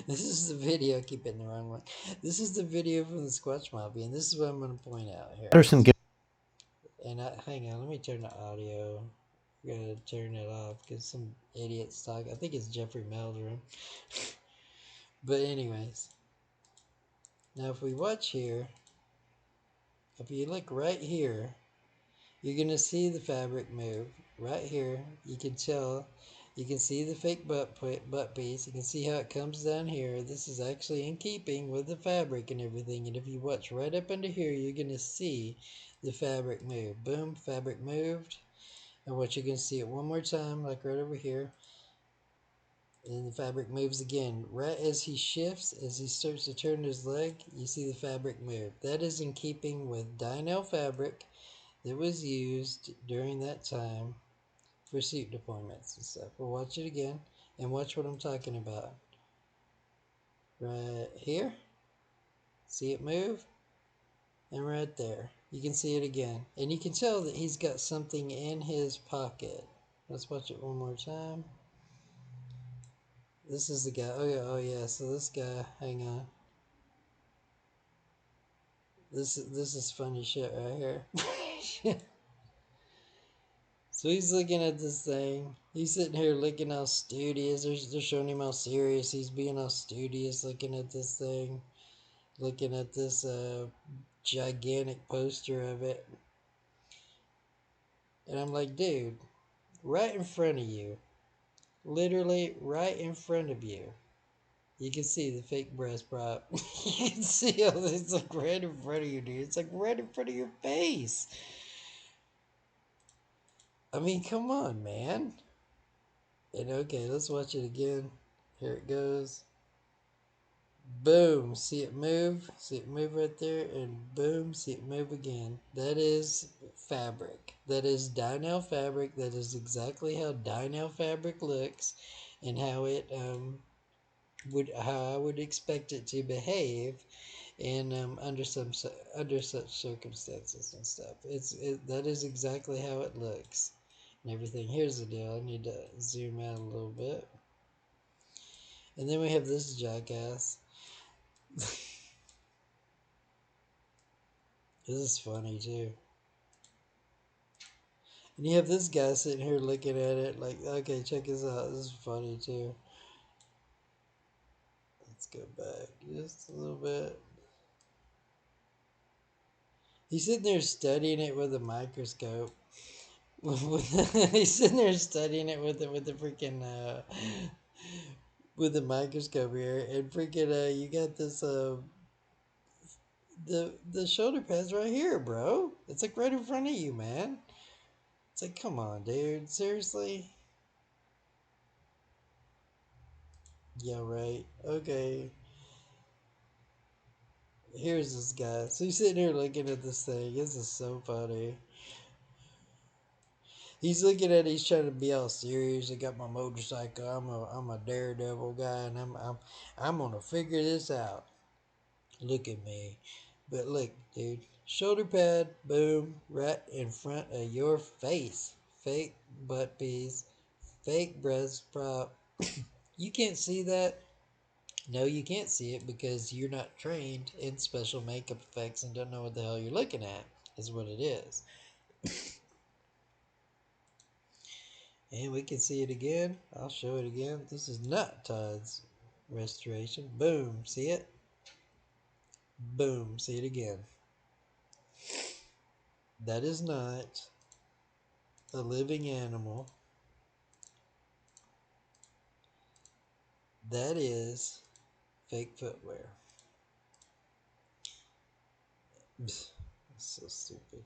this is the video. I keep hitting the wrong one. This is the video from the Squatch Mafia, and this is what I'm going to point out here. Patterson And hang on, let me turn the audio. I'm gonna turn it off because some idiot's talking. I think it's Jeffrey Meldrum. But anyways, now if we watch here, if you look right here, you're gonna see the fabric move. Right here, you can tell. You can see the fake butt piece. You can see how it comes down here. This is actually in keeping with the fabric and everything. And if you watch right up under here, you're gonna see the fabric move. Boom, fabric moved. And what you're going to see it one more time, like right over here. And the fabric moves again. Right as he shifts, as he starts to turn his leg, you see the fabric move. That is in keeping with Dynel fabric that was used during that time for suit deployments and stuff. We'll watch it again and watch what I'm talking about. Right here, see it move? And right there, you can see it again. And you can tell that he's got something in his pocket. Let's watch it one more time. This is the guy. Oh yeah. So this guy, hang on. This is funny shit right here. So he's looking at this thing. He's sitting here looking all studious. They're showing him how serious he's being, all studious, looking at this thing, looking at this gigantic poster of it. And I'm like, dude, right in front of you, literally right in front of you, you can see the fake breast prop. You can see all this, like right in front of you, dude. It's like right in front of your face. I mean, come on, man. And okay, let's watch it again. Here it goes. Boom. See it move? See it move right there? And boom, see it move again. That is fabric. That is Dynel fabric. That is exactly how Dynel fabric looks and how it how I would expect it to behave and under such circumstances and stuff. That is exactly how it looks and everything. Here's the deal. I need to zoom out a little bit. And then we have this jackass. This is funny too. And you have this guy sitting here looking at it like, okay, check this out. This is funny too. Let's go back just a little bit. He's sitting there studying it with a microscope. He's sitting there studying it with the freaking with the microscope here, and freaking you got this the shoulder pads right here, bro. It's like right in front of you, man. It's like, come on, dude. Seriously? Yeah, right. Okay. Here's this guy. So he's sitting here looking at this thing. This is so funny. He's looking at it. He's trying to be all serious. I got my motorcycle. I'm a daredevil guy, and I'm gonna figure this out. Look at me. But look, dude. Shoulder pad, boom, right in front of your face. Fake butt piece. Fake breast prop. You can't see that. No, you can't see it because you're not trained in special makeup effects and don't know what the hell you're looking at, is what it is. And we can see it again. I'll show it again. This is not Todd's restoration. Boom. See it? Boom. See it again. That is not a living animal. That is fake footwear. That's so stupid.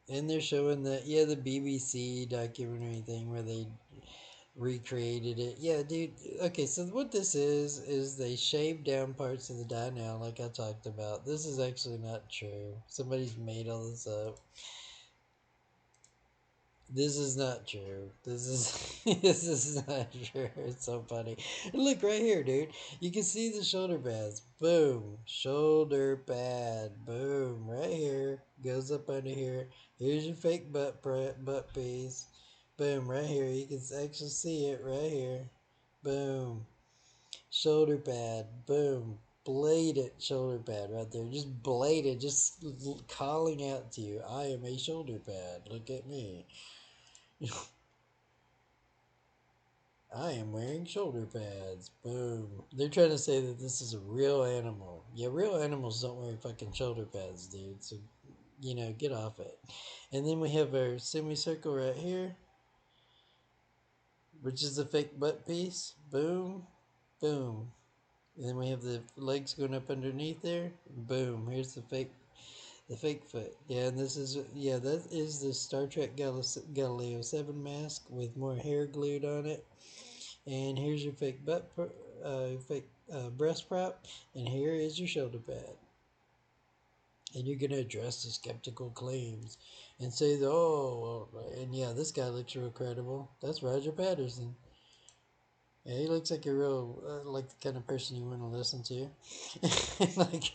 And they're showing the the BBC documentary thing where they recreated it. Yeah, dude. Okay, so what this is they shaved down parts of the dino like I talked about. This is actually not true. Somebody's made all this up. This is not true. This is this is not true. It's so funny. Look right here, dude. You can see the shoulder pads. Boom. Shoulder pad. Boom. Right here. Goes up under here. Here's your fake butt piece. Boom. Right here. You can actually see it right here. Boom. Shoulder pad. Boom. Bladed shoulder pad right there. Just bladed. Just calling out to you. I am a shoulder pad. Look at me. I am wearing shoulder pads. Boom. They're trying to say that this is a real animal. Yeah, real animals don't wear fucking shoulder pads, dude. So, get off it. And then we have our semicircle right here, which is the fake butt piece. Boom. Boom. And then we have the legs going up underneath there. Boom. Here's the fake foot. Yeah, and that is the Star Trek Galileo 7 mask with more hair glued on it. And here's your fake breast prop, and here is your shoulder pad. And you're gonna address the skeptical claims and say, "Oh," and yeah, this guy looks real credible. That's Roger Patterson. Yeah, he looks like a real, like the kind of person you want to listen to. like,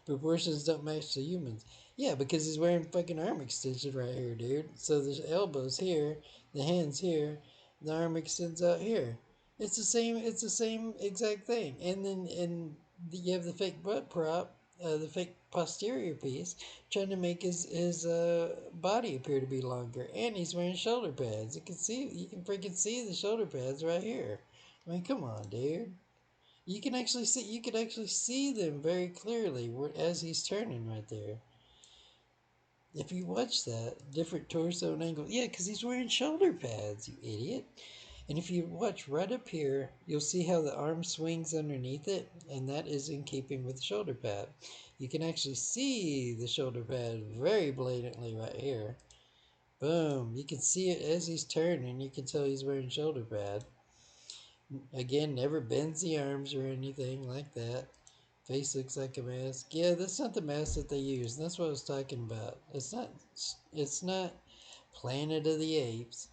proportions don't match the humans. Yeah, because he's wearing fucking arm extension right here, dude. So the elbows here, the hands here, the arm extends out here. It's the same. It's the same exact thing. And then you have the fake butt prop, the fake posterior piece, trying to make his body appear to be longer. And he's wearing shoulder pads. You can freaking see the shoulder pads right here. I mean, come on, dude. You can actually see them very clearly as he's turning right there. If you watch that different torso and angle, yeah, because he's wearing shoulder pads, you idiot. And if you watch right up here, you'll see how the arm swings underneath it, and that is in keeping with the shoulder pad. You can actually see the shoulder pad very blatantly right here. Boom! You can see it as he's turning. You can tell he's wearing shoulder pad. Again, never bends the arms or anything like that. Face looks like a mask. Yeah, that's not the mask that they use. That's what I was talking about. It's not Planet of the Apes.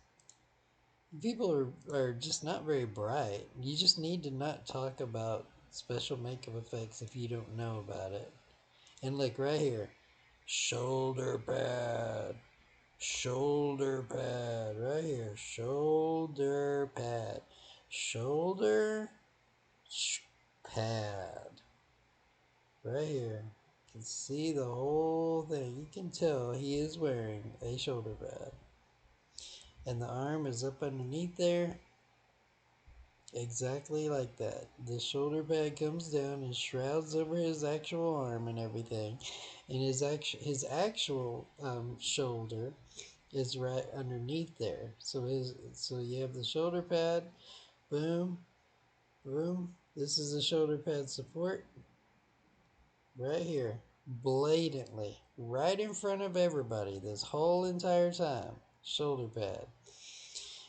People are just not very bright. You just need to not talk about special makeup effects if you don't know about it. And like right here, shoulder pad. Shoulder pad. Right here. Shoulder pad. Shoulder pad. Right here. You can see the whole thing. You can tell he is wearing a shoulder pad. And the arm is up underneath there. Exactly like that. The shoulder pad comes down and shrouds over his actual arm and everything. And his actual shoulder is right underneath there. So you have the shoulder pad. Boom. Boom. This is the shoulder pad support. Right here, blatantly, right in front of everybody, this whole entire time. Shoulder pad.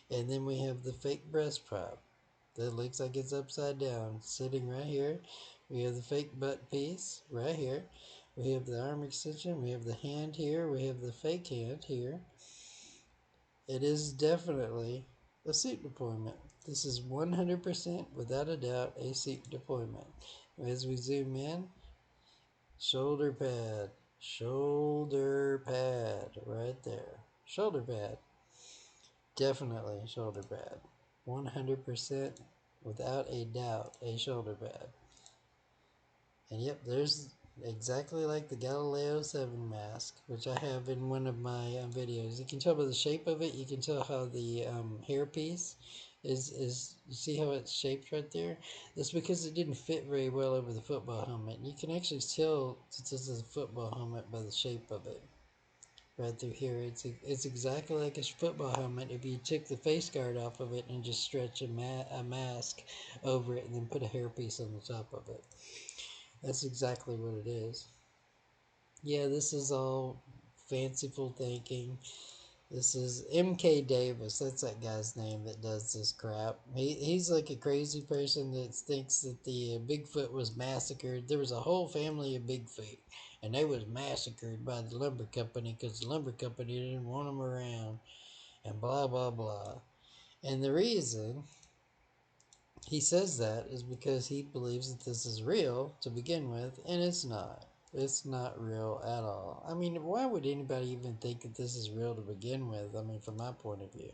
And then we have the fake breast prop that looks like it's upside down, sitting right here. We have the fake butt piece right here. We have the arm extension. We have the hand here. We have the fake hand here. It is definitely a suit deployment. This is 100% without a doubt a suit deployment. As we zoom in, shoulder pad. Shoulder pad. Right there. Shoulder pad. Definitely shoulder pad. 100% without a doubt a shoulder pad. And yep, there's exactly like the Galileo 7 mask, which I have in one of my videos. You can tell by the shape of it. You can tell how the hairpiece is. You see how it's shaped right there? That's because it didn't fit very well over the football helmet. You can actually tell that this is a football helmet by the shape of it. Right through here, it's exactly like a football helmet if you took the face guard off of it and just stretch a mask over it and then put a hairpiece on the top of it. That's exactly what it is. Yeah, this is all fanciful thinking. This is MK Davis. That's that guy's name that does this crap. He's like a crazy person that thinks that the Bigfoot was massacred. There was a whole family of Bigfoot, and they was massacred by the lumber company because the lumber company didn't want them around, and blah blah blah. And the reason he says that is because he believes that this is real to begin with, and it's not. It's not real at all. I mean, why would anybody even think that this is real to begin with? I mean, from my point of view.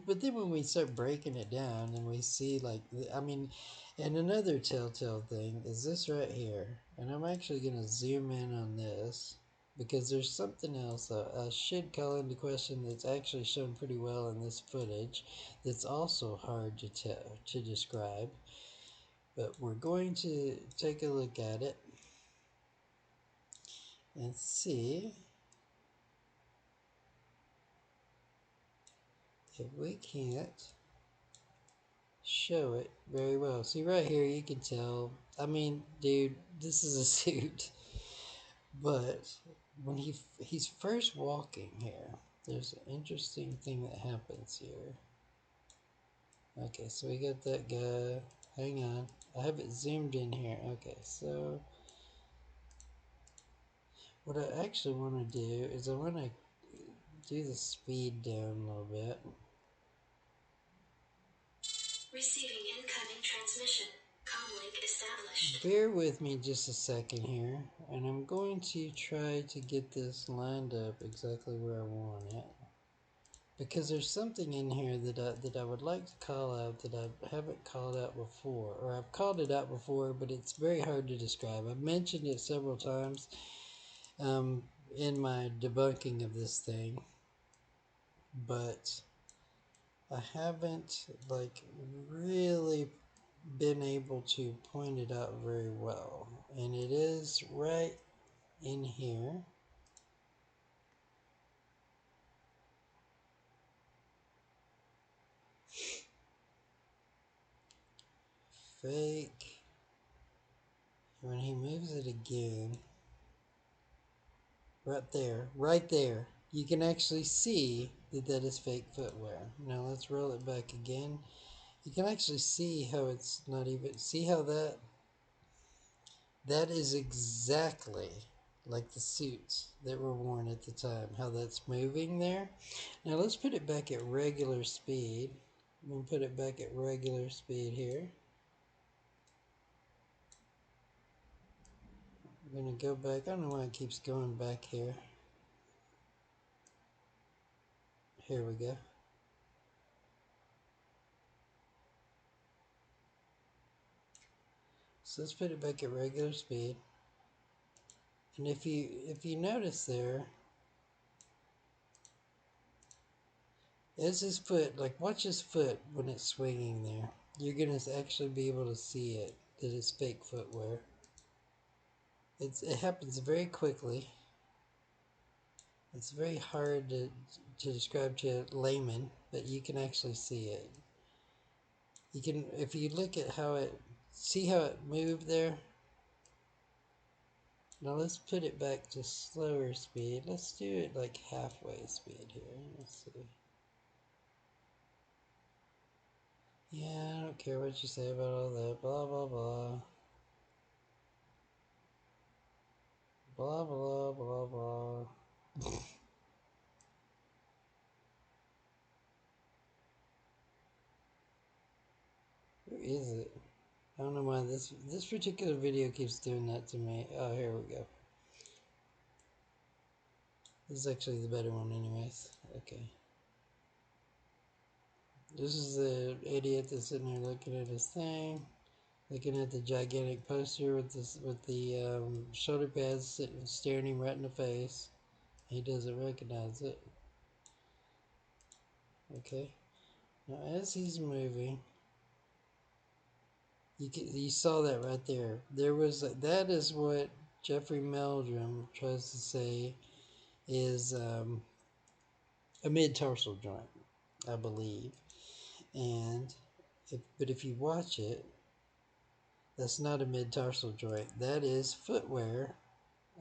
But then when we start breaking it down and we see, like, I mean, and another telltale thing is this right here. And I'm actually going to zoom in on this because there's something else I should call into question that's actually shown pretty well in this footage that's also hard to describe. But we're going to take a look at it and see if we can't show it very well. See right here, you can tell. I mean, dude, this is a suit. But when he's first walking here, there's an interesting thing that happens here. Okay, so we got that guy. Hang on. I have it zoomed in here. Okay, so what I actually want to do is I want to do the speed down a little bit. Receiving incoming transmission. Bear with me just a second here, and I'm going to try to get this lined up exactly where I want it. Because there's something in here that I would like to call out that I haven't called out before, or I've called it out before, but it's very hard to describe. I've mentioned it several times in my debunking of this thing, but I haven't like really been able to point it out very well, and it is right in here. Fake. When he moves it again, right there, you can actually see that that is fake footwear. Now let's roll it back again. You can actually see how it's not even, see how that is exactly like the suits that were worn at the time, how that's moving there. Now let's put it back at regular speed. I'm going to put it back at regular speed here. I'm going to go back. I don't know why it keeps going back here. Here we go. So let's put it back at regular speed. And if you notice there, as his foot, like watch his foot when it's swinging there, you're going to actually be able to see it, that it's fake footwear. It happens very quickly. It's very hard to describe to a layman, but you can actually see it. You can, if you look at how it, see how it moved there? Now let's put it back to slower speed. Let's do it like halfway speed here. Let's see. Yeah, I don't care what you say about all that. Blah, blah, blah. Blah, blah, blah, blah. Where is it? I don't know why this particular video keeps doing that to me. Oh, here we go. This is actually the better one anyways. Okay. This is the idiot that's sitting there looking at his thing. Looking at the gigantic poster with the shoulder pads sitting, staring him right in the face. He doesn't recognize it. Okay. Now as he's moving, you saw that right there. There was that is what Jeffrey Meldrum tries to say is a mid-tarsal joint, I believe. And but if you watch it, that's not a mid-tarsal joint. That is footwear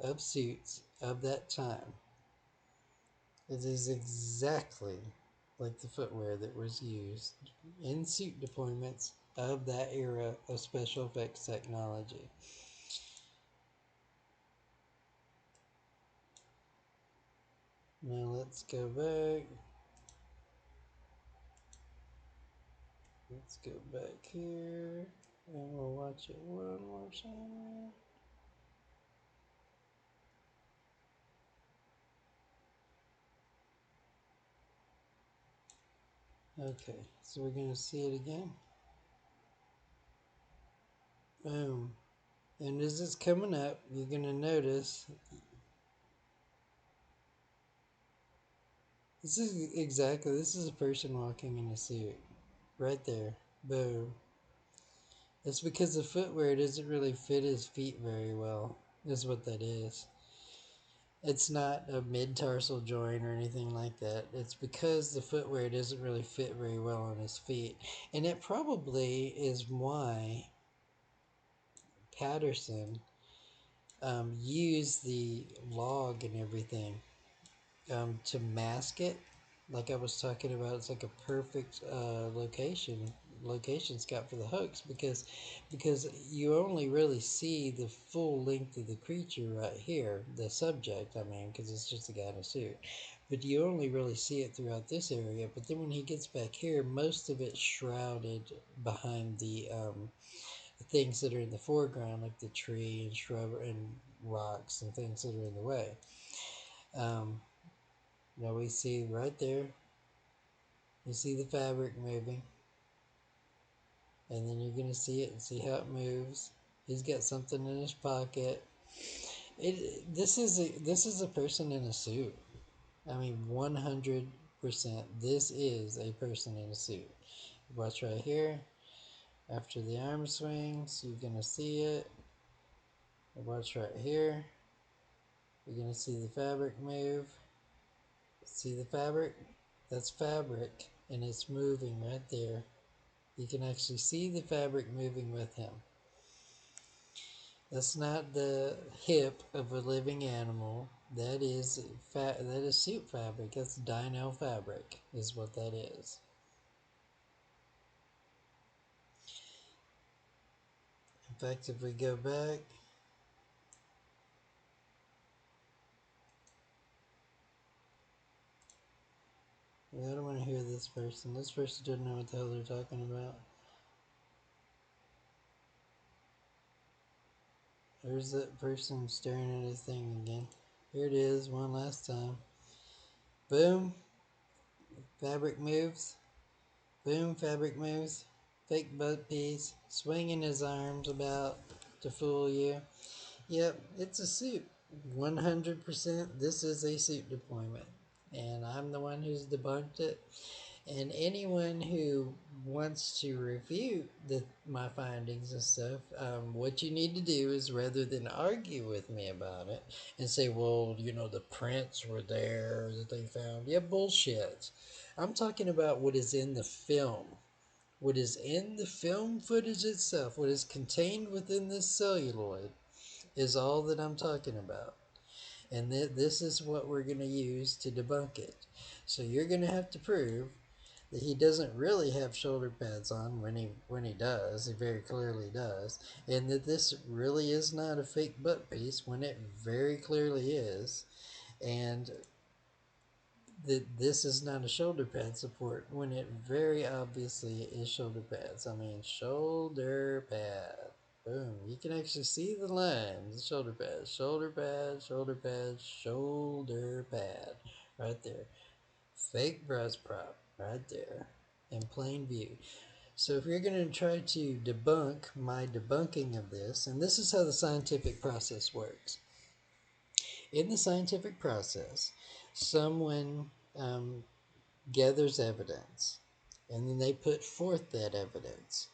of suits of that time. It is exactly like the footwear that was used in suit deployments of that era of special effects technology. Now let's go back. Let's go back here and we'll watch it one more time. Okay, so we're going to see it again. Boom. And as it's coming up, you're going to notice this is a person walking in a suit. Right there. Boom. It's because the footwear doesn't really fit his feet very well, is what that is. It's not a mid-tarsal joint or anything like that. It's because the footwear doesn't really fit very well on his feet. And it probably is why Patterson used the log and everything to mask it. Like I was talking about, it's like a perfect location scout for the hoax because you only really see the full length of the creature right here, the subject. I mean, because it's just a guy in a suit, but you only really see it throughout this area. But then when he gets back here, most of it's shrouded behind things that are in the foreground, like the tree and shrub and rocks and things that are in the way. Um, Now we see right there, you see the fabric moving, and then you're gonna see it and see how it moves. He's got something in his pocket. This is a person in a suit. I mean, 100%. This is a person in a suit. Watch right here. After the arm swings, you're gonna see it. Watch right here. You're gonna see the fabric move. See the fabric? That's fabric, and it's moving right there. You can actually see the fabric moving with him. That's not the hip of a living animal. That is suit fabric. That's dino fabric, is what that is. In fact, if we go back, I don't want to hear this person. This person doesn't know what the hell they're talking about. There's that person staring at his thing again. Here it is, one last time. Boom, fabric moves. Boom, fabric moves. Fake butt piece. Swinging his arms about to fool you. Yep, it's a suit. 100%. This is a suit deployment. And I'm the one who's debunked it. And anyone who wants to refute my findings and stuff, what you need to do is, rather than argue with me about it and say, well, the prints were there that they found. Yeah, bullshit. I'm talking about what is in the film. What is in the film footage itself, what is contained within this celluloid, is all that I'm talking about. And this is what we're going to use to debunk it. So you're going to have to prove that he doesn't really have shoulder pads on when he does. He very clearly does. And that this really is not a fake butt piece when it very clearly is. And that this is not a shoulder pad support when it very obviously is shoulder pads. I mean, shoulder pad. Boom. You can actually see the lines. Shoulder pad, shoulder pad, shoulder pad, shoulder pad. Right there. Fake breast prop. Right there. In plain view. So if you're going to try to debunk my debunking of this, and this is how the scientific process works. In the scientific process, someone gathers evidence, and then they put forth that evidence.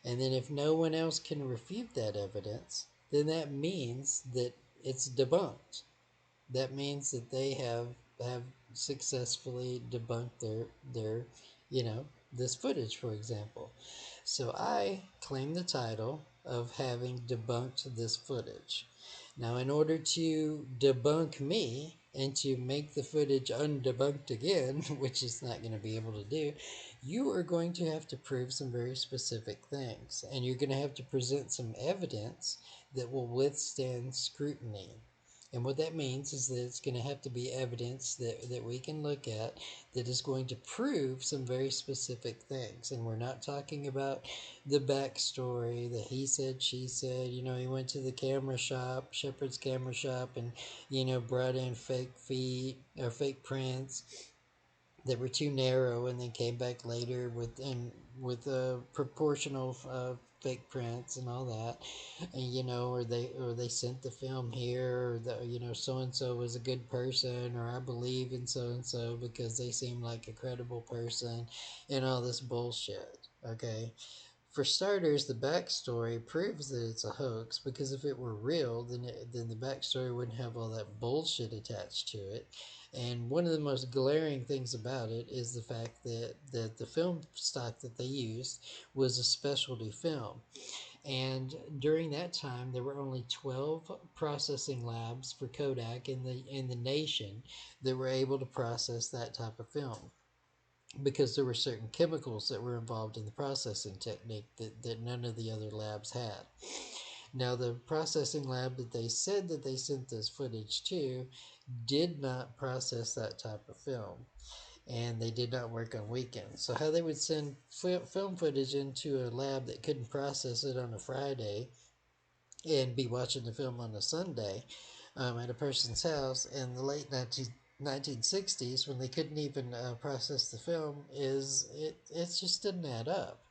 And then if no one else can refute that evidence, then that means that it's debunked. That means that they have successfully debunked their this footage, for example. So I claim the title of having debunked this footage. Now, in order to debunk me and to make the footage undebunked again, which it's not going to be able to do, you are going to have to prove some very specific things. And you're going to have to present some evidence that will withstand scrutiny. And what that means is that it's going to have to be evidence that we can look at that is going to prove some very specific things. And we're not talking about the backstory, the he said, she said. He went to the camera shop, Shepard's camera shop, and, brought in fake feet or fake prints that were too narrow, and then came back later with proportional fake prints and all that, and or they sent the film here, or so and so was a good person, or I believe in so and so because they seem like a credible person, and all this bullshit. Okay. For starters, the backstory proves that it's a hoax, because if it were real, then the backstory wouldn't have all that bullshit attached to it. And one of the most glaring things about it is the fact that the film stock that they used was a specialty film. And during that time, there were only 12 processing labs for Kodak in the nation that were able to process that type of film, because there were certain chemicals that were involved in the processing technique that none of the other labs had. Now, the processing lab that they said that they sent this footage to did not process that type of film. and they did not work on weekends. So how they would send film footage into a lab that couldn't process it on a Friday and be watching the film on a Sunday at a person's house in the late 1960s when they couldn't even process the film it just didn't add up.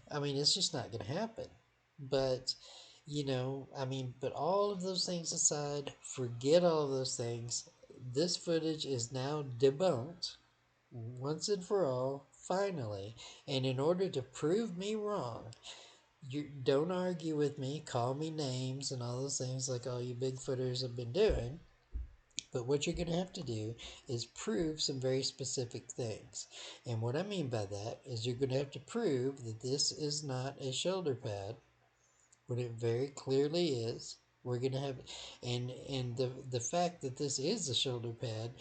I mean, it's just not going to happen. But, but all of those things aside, forget all of those things. This footage is now debunked once and for all, finally. And in order to prove me wrong, you don't argue with me, call me names and all those things like all you Bigfooters have been doing. But what you're going to have to do is prove some very specific things. And what I mean by that is you're going to have to prove that this is not a shoulder pad when it very clearly is. We're going to have, and the fact that this is a shoulder pad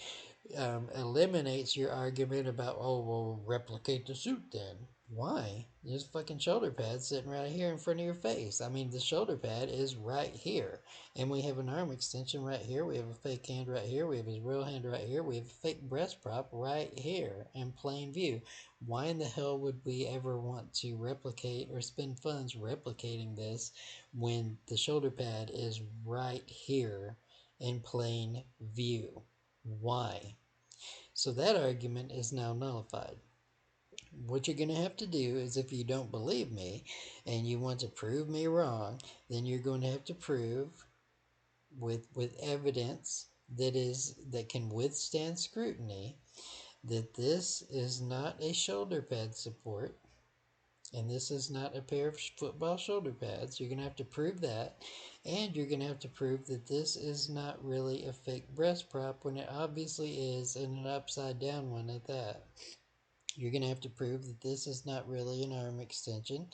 eliminates your argument about, oh, well, replicate the suit then. Why? There's fucking shoulder pad sitting right here in front of your face. I mean, the shoulder pad is right here. And we have an arm extension right here. We have a fake hand right here. We have his real hand right here. We have a fake breast prop right here in plain view. Why in the hell would we ever want to replicate or spend funds replicating this when the shoulder pad is right here in plain view? Why? So that argument is now nullified. What you're going to have to do is, if you don't believe me and you want to prove me wrong, then you're going to have to prove with evidence that can withstand scrutiny that this is not a shoulder pad support and this is not a pair of football shoulder pads. You're going to have to prove that, and you're going to have to prove that this is not really a fake breast prop when it obviously is, and an upside down one at that. You're going to have to prove that this is not really an arm extension,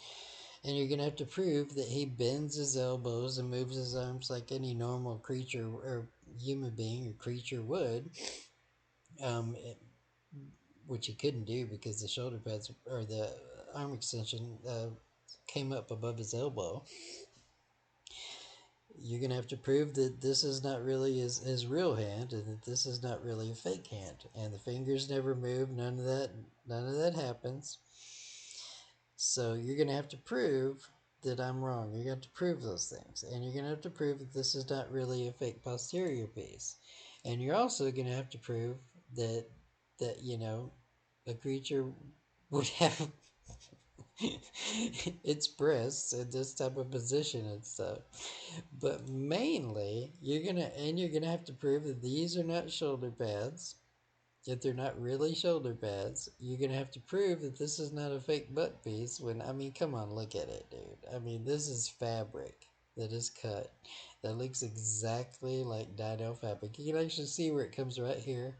and you're going to have to prove that he bends his elbows and moves his arms like any normal creature or human being or creature would, um, which he couldn't do because the shoulder pads or the arm extension came up above his elbow. You're going to have to prove that this is not really his real hand and that this is not really a fake hand. And the fingers never move. None of that happens. So you're going to have to prove that I'm wrong. You're going to have to prove those things. And you're going to have to prove that this is not really a fake posterior piece. And you're also going to have to prove that a creature would have its breasts in this type of position and stuff. But mainly, you're gonna have to prove that these are not shoulder pads. If they're not really shoulder pads, you're gonna have to prove that this is not a fake butt piece. I mean, come on, look at it, dude. I mean, this is fabric that is cut. That looks exactly like dino fabric. You can actually see where it comes right here,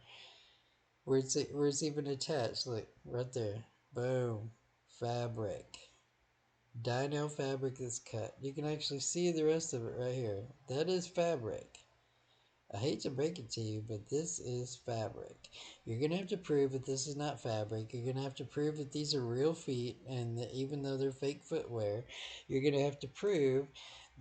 where it's even attached. Look, right there. Boom, fabric. Dino fabric is cut. You can actually see the rest of it right here. That is fabric. I hate to break it to you, but this is fabric. You're going to have to prove that this is not fabric. You're going to have to prove that these are real feet, and that even though they're fake footwear, you're going to have to prove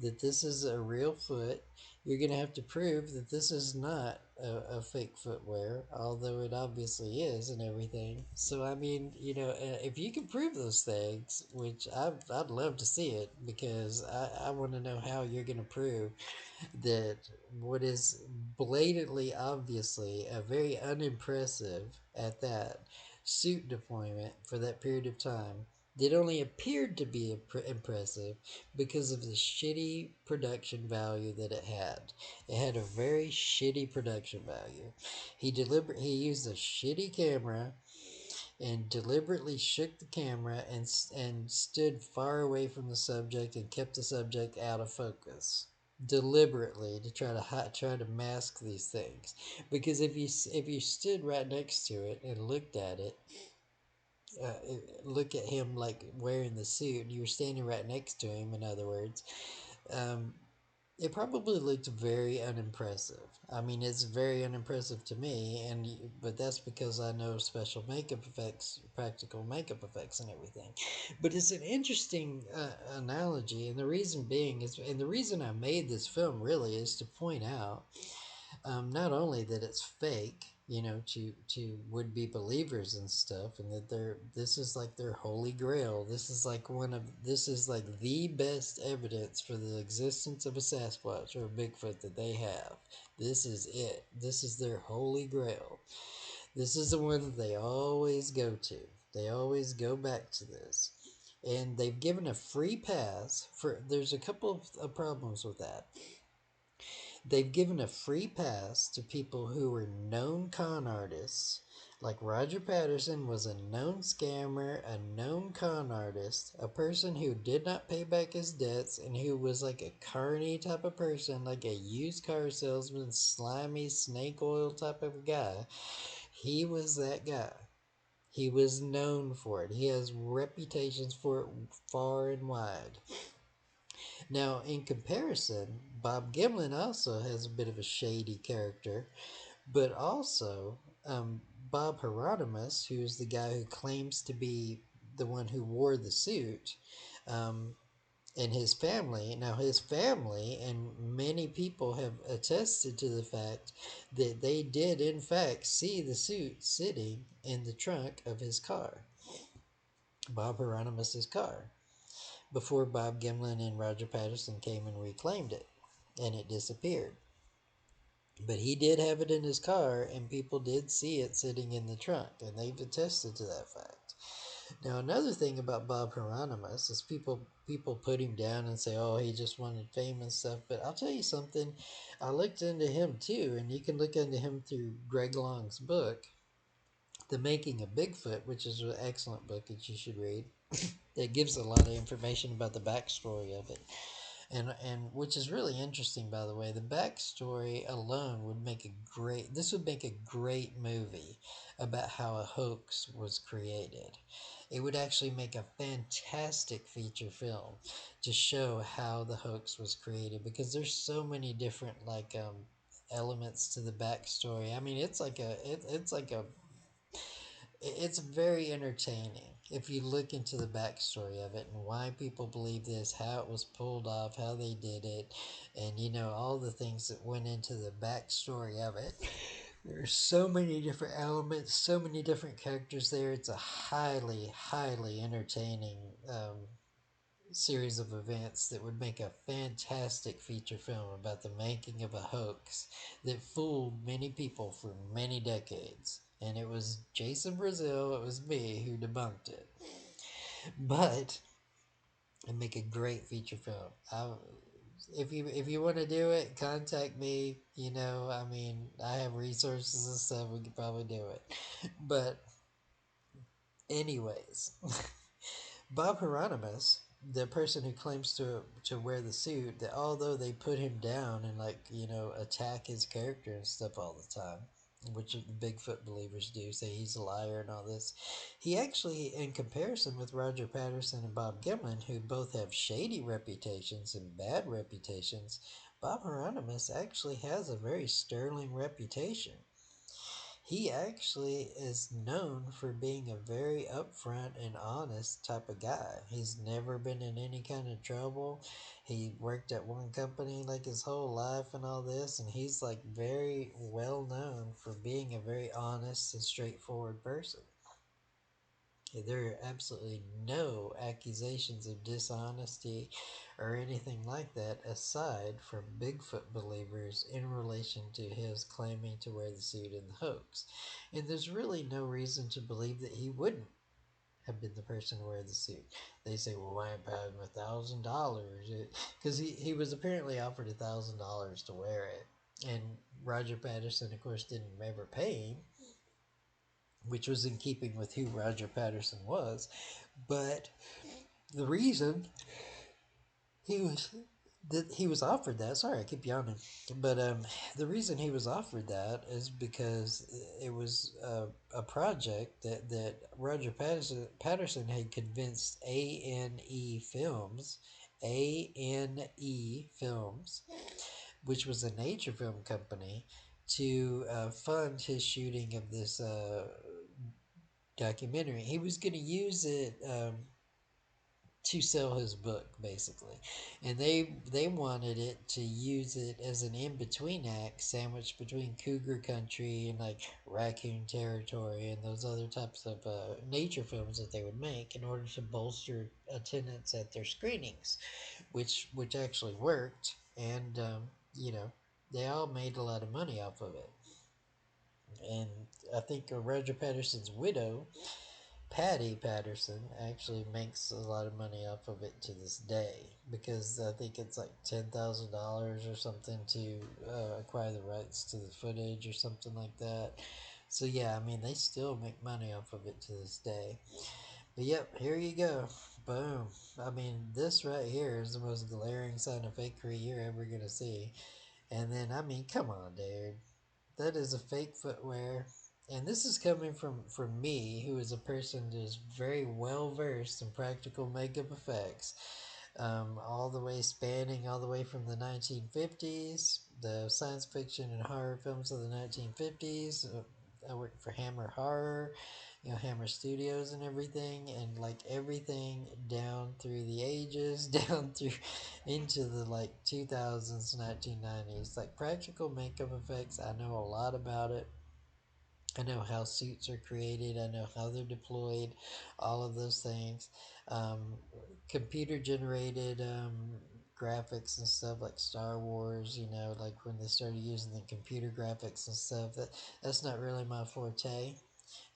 that this is a real foot. You're going to have to prove that this is not a fake footwear, although it obviously is and everything. So, I mean, if you can prove those things, which I'd love to see it, because I want to know how you're going to prove that what is blatantly, obviously, a very unimpressive, at that, suit deployment for that period of time that only appeared to be impressive because of the shitty production value that it had. It had a very shitty production value. He used a shitty camera and deliberately shook the camera and stood far away from the subject and kept the subject out of focus deliberately to try to mask these things, because if you stood right next to it and looked at it, uh, look at him like wearing the suit, you were standing right next to him, in other words, um, it probably looked very unimpressive. I mean, it's very unimpressive to me, but that's because I know special makeup effects, practical makeup effects, and everything. But it's an interesting analogy, and the reason being and the reason I made this film really is to point out not only that it's fake, to would be believers and stuff, and that this is like their holy grail. This is like the best evidence for the existence of a Sasquatch or a Bigfoot that they have. This is it. This is their holy grail. This is the one that they always go to. They always go back to this. And they've given a free pass for, there's a couple of problems with that. They've given a free pass to people who are known con artists. Like Roger Patterson was a known scammer, a known con artist, a person who did not pay back his debts, and who was like a carny type of person, like a used car salesman, slimy snake oil type of guy. He was that guy. He was known for it. He has reputations for it far and wide. Now, in comparison, Bob Gimlin also has a bit of a shady character, but also Bob Hieronymus, who's the guy who claims to be the one who wore the suit, um, and his family. Now, his family and many people have attested to the fact that they did, in fact, see the suit sitting in the trunk of his car, Bob Hieronymus's car, before Bob Gimlin and Roger Patterson came and reclaimed it, and it disappeared. But he did have it in his car, and people did see it sitting in the trunk, and they've attested to that fact. Now, another thing about Bob Hieronymus is people put him down and say, "Oh, he just wanted fame and stuff." But I'll tell you something. I looked into him too, and you can look into him through Greg Long's book, "The Making of Bigfoot," which is an excellent book that you should read. It gives a lot of information about the backstory of it. And which is really interesting, by the way. The backstory alone would make a great, this would make a great movie about how a hoax was created. It would actually make a fantastic feature film to show how the hoax was created, because there's so many different elements to the backstory. I mean, it's very entertaining if you look into the backstory of it and why people believe this, how it was pulled off, how they did it, and all the things that went into the backstory of it. There's so many different elements, so many different characters there. It's a highly, highly entertaining series of events that would make a fantastic feature film about the making of a hoax that fooled many people for many decades. And it was Jason Brazil, it was me who debunked it. But and make a great feature film. If you want to do it, contact me. I mean, I have resources and stuff. We could probably do it. But anyways, Bob Hieronymus, the person who claims to wear the suit, that although they put him down and attack his character and stuff all the time, which the Bigfoot believers do, say he's a liar and all this, he actually, in comparison with Roger Patterson and Bob Gimlin, who both have shady reputations and bad reputations, Bob Hieronymus actually has a very sterling reputation. He actually is known for being a very upfront and honest type of guy. He's never been in any kind of trouble. He worked at one company like his whole life and all this, and he's like very well known for being a very honest and straightforward person. There are absolutely no accusations of dishonesty or anything like that aside from Bigfoot believers in relation to his claiming to wear the suit in the hoax. And there's really no reason to believe that he wouldn't have been the person to wear the suit. They say, "Well, why pay him $1,000?" Because he was apparently offered $1,000 to wear it. And Roger Patterson, of course, didn't ever pay him, which was in keeping with who Roger Patterson was. But the reason he was he was offered that, sorry, I keep yawning, but the reason he was offered that is because it was a project that Roger Patterson had convinced ANE Films, which was a nature film company, to fund his shooting of this documentary. He was going to use it. to sell his book basically, and they wanted it to use it as an in-between act sandwiched between cougar country and like raccoon territory and those other types of nature films that they would make in order to bolster attendance at their screenings, which actually worked. And you know, they all made a lot of money off of it. And I think Roger Patterson's widow, Patty Patterson, actually makes a lot of money off of it to this day, because I think it's like $10,000 or something to acquire the rights to the footage or something like that. So yeah, I mean they still make money off of it to this day. But yep, here you go. Boom. I mean, this right here is the most glaring sign of fakery you're ever gonna see. And then, I mean, come on, dude. That is a fake footwear. And this is coming from me, who is a person that is very well versed in practical makeup effects, all the way spanning all the way from the 1950s, the science fiction and horror films of the 1950s. I worked for Hammer Horror, Hammer Studios and everything, and like everything down through the ages, down through into the like 2000s, 1990s. Like practical makeup effects, I know a lot about it. I know how suits are created. I know how they're deployed, all of those things. Um, Computer generated graphics and stuff like Star Wars, like when they started using the computer graphics and stuff. That's not really my forte.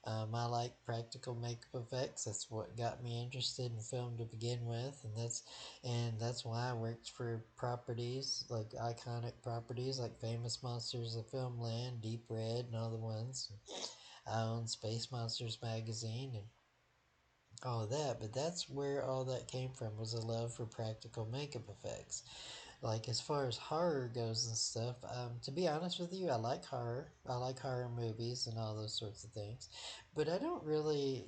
I like practical makeup effects. That's what got me interested in film to begin with, and that's why I worked for properties like iconic properties like Famous Monsters of Filmland, Deep Red, and all the ones. I own Space Monsters magazine and all of that, but that's where all that came from, was a love for practical makeup effects. Like as far as horror goes and stuff, to be honest with you, I like horror. I like horror movies and all those sorts of things, but I don't really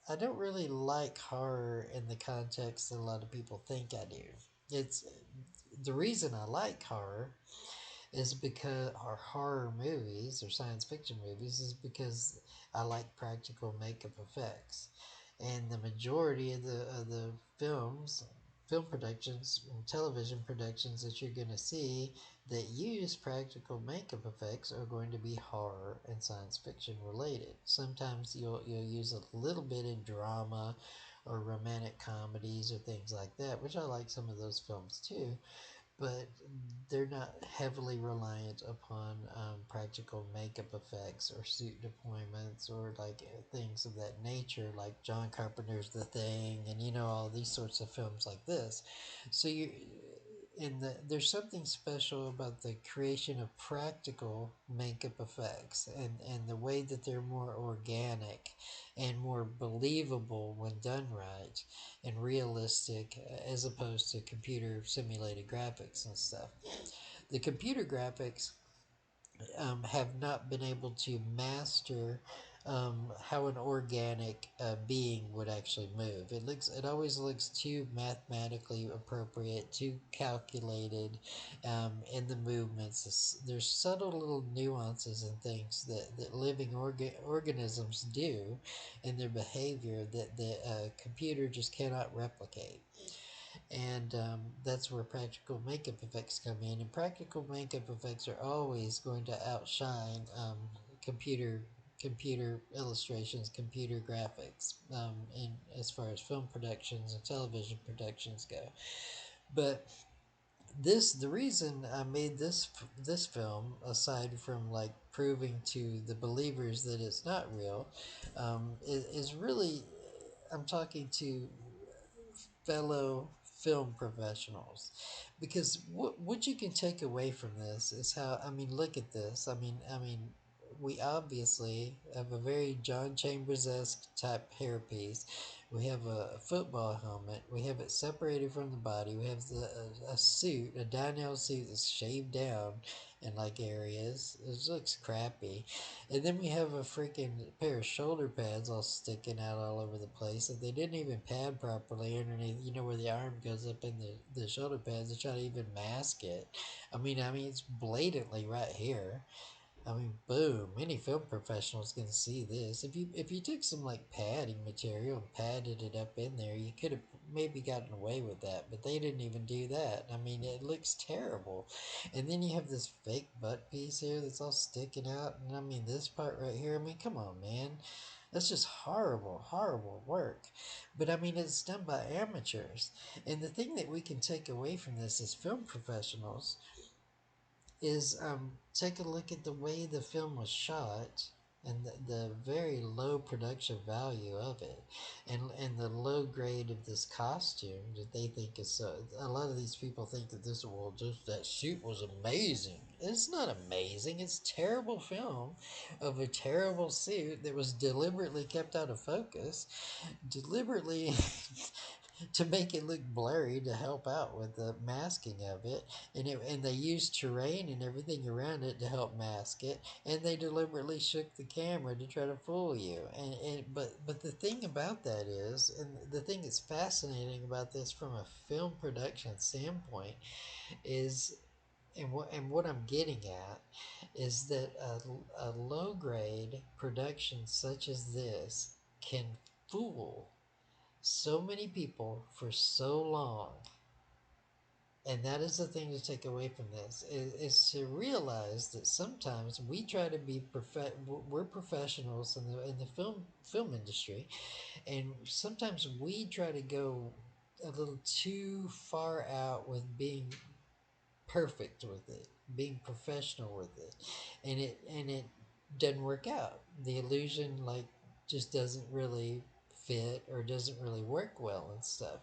like horror in the context that a lot of people think I do. It's the reason I like horror is because our horror movies or science fiction movies is because I like practical makeup effects, and the majority of the films, film productions, and television productions that you're going to see that use practical makeup effects are going to be horror and science fiction related. Sometimes you'll use a little bit in drama or romantic comedies or things like that, which I like some of those films too, but they're not heavily reliant upon practical makeup effects or suit deployments or like things of that nature, like John Carpenter's The Thing, and all these sorts of films like this. So there's something special about the creation of practical makeup effects, and the way that they're more organic and more believable when done right and realistic, as opposed to computer simulated graphics and stuff. The computer graphics have not been able to master how an organic being would actually move. It always looks too mathematically appropriate, too calculated in the movements. There's subtle little nuances and things that living organisms do in their behavior that the computer just cannot replicate. And that's where practical makeup effects come in. And practical makeup effects are always going to outshine computer illustrations, computer graphics, in as far as film productions and television productions go. But the reason I made this film, aside from like proving to the believers that it's not real, is really, I'm talking to fellow film professionals, because what you can take away from this is how, I mean, look at this. I mean we obviously have a very John Chambers-esque type hairpiece. We have a football helmet. We have it separated from the body. We have a suit, a Dynel suit that's shaved down in like areas. It looks crappy. And then we have a freaking pair of shoulder pads all sticking out all over the place that they didn't even pad properly underneath, where the arm goes up in the shoulder pads. They try to even mask it. I mean, it's blatantly right here. I mean, boom! Any film professional is going to see this. If you took some like padding material and padded it up in there, you could have maybe gotten away with that. But they didn't even do that. I mean, it looks terrible. And then you have this fake butt piece here that's all sticking out. And I mean, this part right here. I mean, come on, man. That's just horrible, horrible work. But I mean, it's done by amateurs. And the thing that we can take away from this as film professionals is take a look at the way the film was shot and the very low production value of it, and the low grade of this costume that they think is so. A lot of these people think that this, well, just that suit was amazing. It's not amazing. It's terrible film of a terrible suit that was deliberately kept out of focus, deliberately to make it look blurry to help out with the masking of it, and they used terrain and everything around it to help mask it, and they deliberately shook the camera to try to fool you. But the thing about that is, and the thing that's fascinating about this from a film production standpoint is, and what I'm getting at is that a low grade production such as this can fool so many people for so long. And that is the thing to take away from this is to realize that sometimes we try to be we're professionals in the film industry, and sometimes we try to go a little too far out with being perfect with it, being professional with it, and it doesn't work out. The illusion like just doesn't really fit or doesn't really work well and stuff.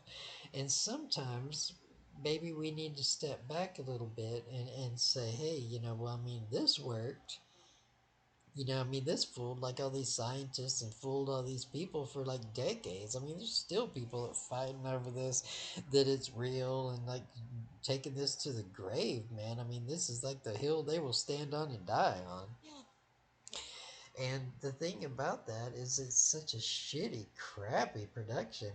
And sometimes maybe we need to step back a little bit and say, hey, well, I mean, this worked. I mean, this fooled like all these scientists and fooled all these people for like decades. I mean, there's still people that fighting over this, that it's real and like taking this to the grave, man. I mean, this is like the hill they will stand on and die on. And the thing about that is it's such a shitty, crappy production.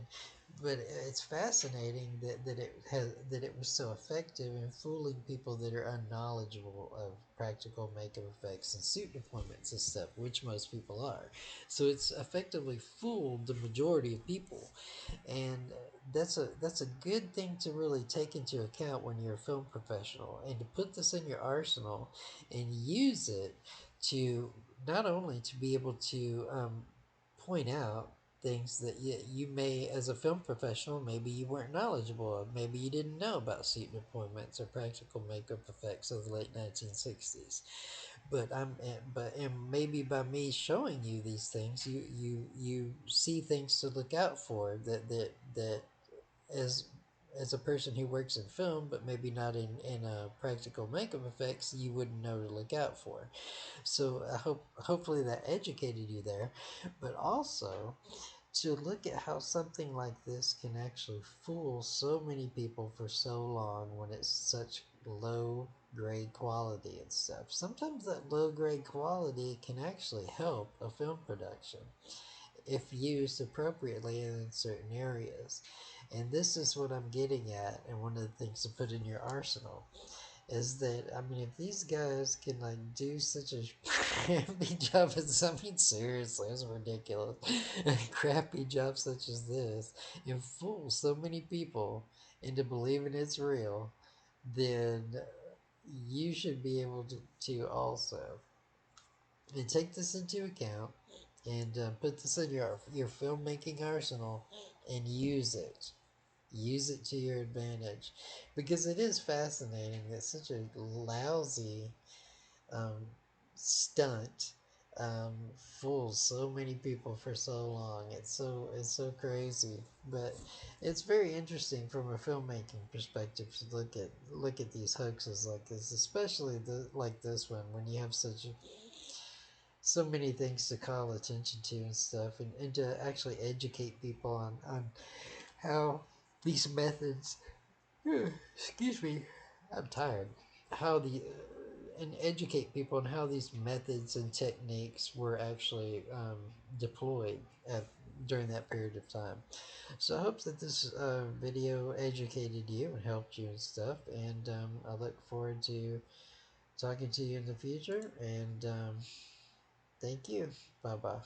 But it's fascinating that it was so effective in fooling people that are unknowledgeable of practical makeup effects and suit deployments and stuff, which most people are. So it's effectively fooled the majority of people, and that's a good thing to really take into account when you're a film professional, and to put this in your arsenal and use it to not only to be able to point out things that you may, as a film professional, maybe you weren't knowledgeable of. Maybe you didn't know about suit deployments or practical makeup effects of the late 1960s. But maybe by me showing you these things, you see things to look out for that as a person who works in film, but maybe not in practical makeup effects, you wouldn't know to look out for. So I hopefully that educated you there, but also to look at how something like this can actually fool so many people for so long when it's such low grade quality and stuff. Sometimes that low grade quality can actually help a film production if used appropriately in certain areas. And this is what I'm getting at, and one of the things to put in your arsenal is that, I mean, if these guys can like do such a crappy job as, I mean, seriously, it's ridiculous, a crappy job such as this, and fool so many people into believing it's real, then you should be able to also, and take this into account, and put this in your filmmaking arsenal and use it to your advantage, because it is fascinating that such a lousy um, stunt um, fools so many people for so long. It's so crazy, but it's very interesting from a filmmaking perspective to look at these hoaxes like this, especially like this one, when you have so many things to call attention to and stuff, and to actually educate people on how these methods excuse me, I'm tired, how the and educate people on how these methods and techniques were actually deployed during that period of time. So I hope that this video educated you and helped you and stuff, and I look forward to talking to you in the future, and thank you. Bye bye.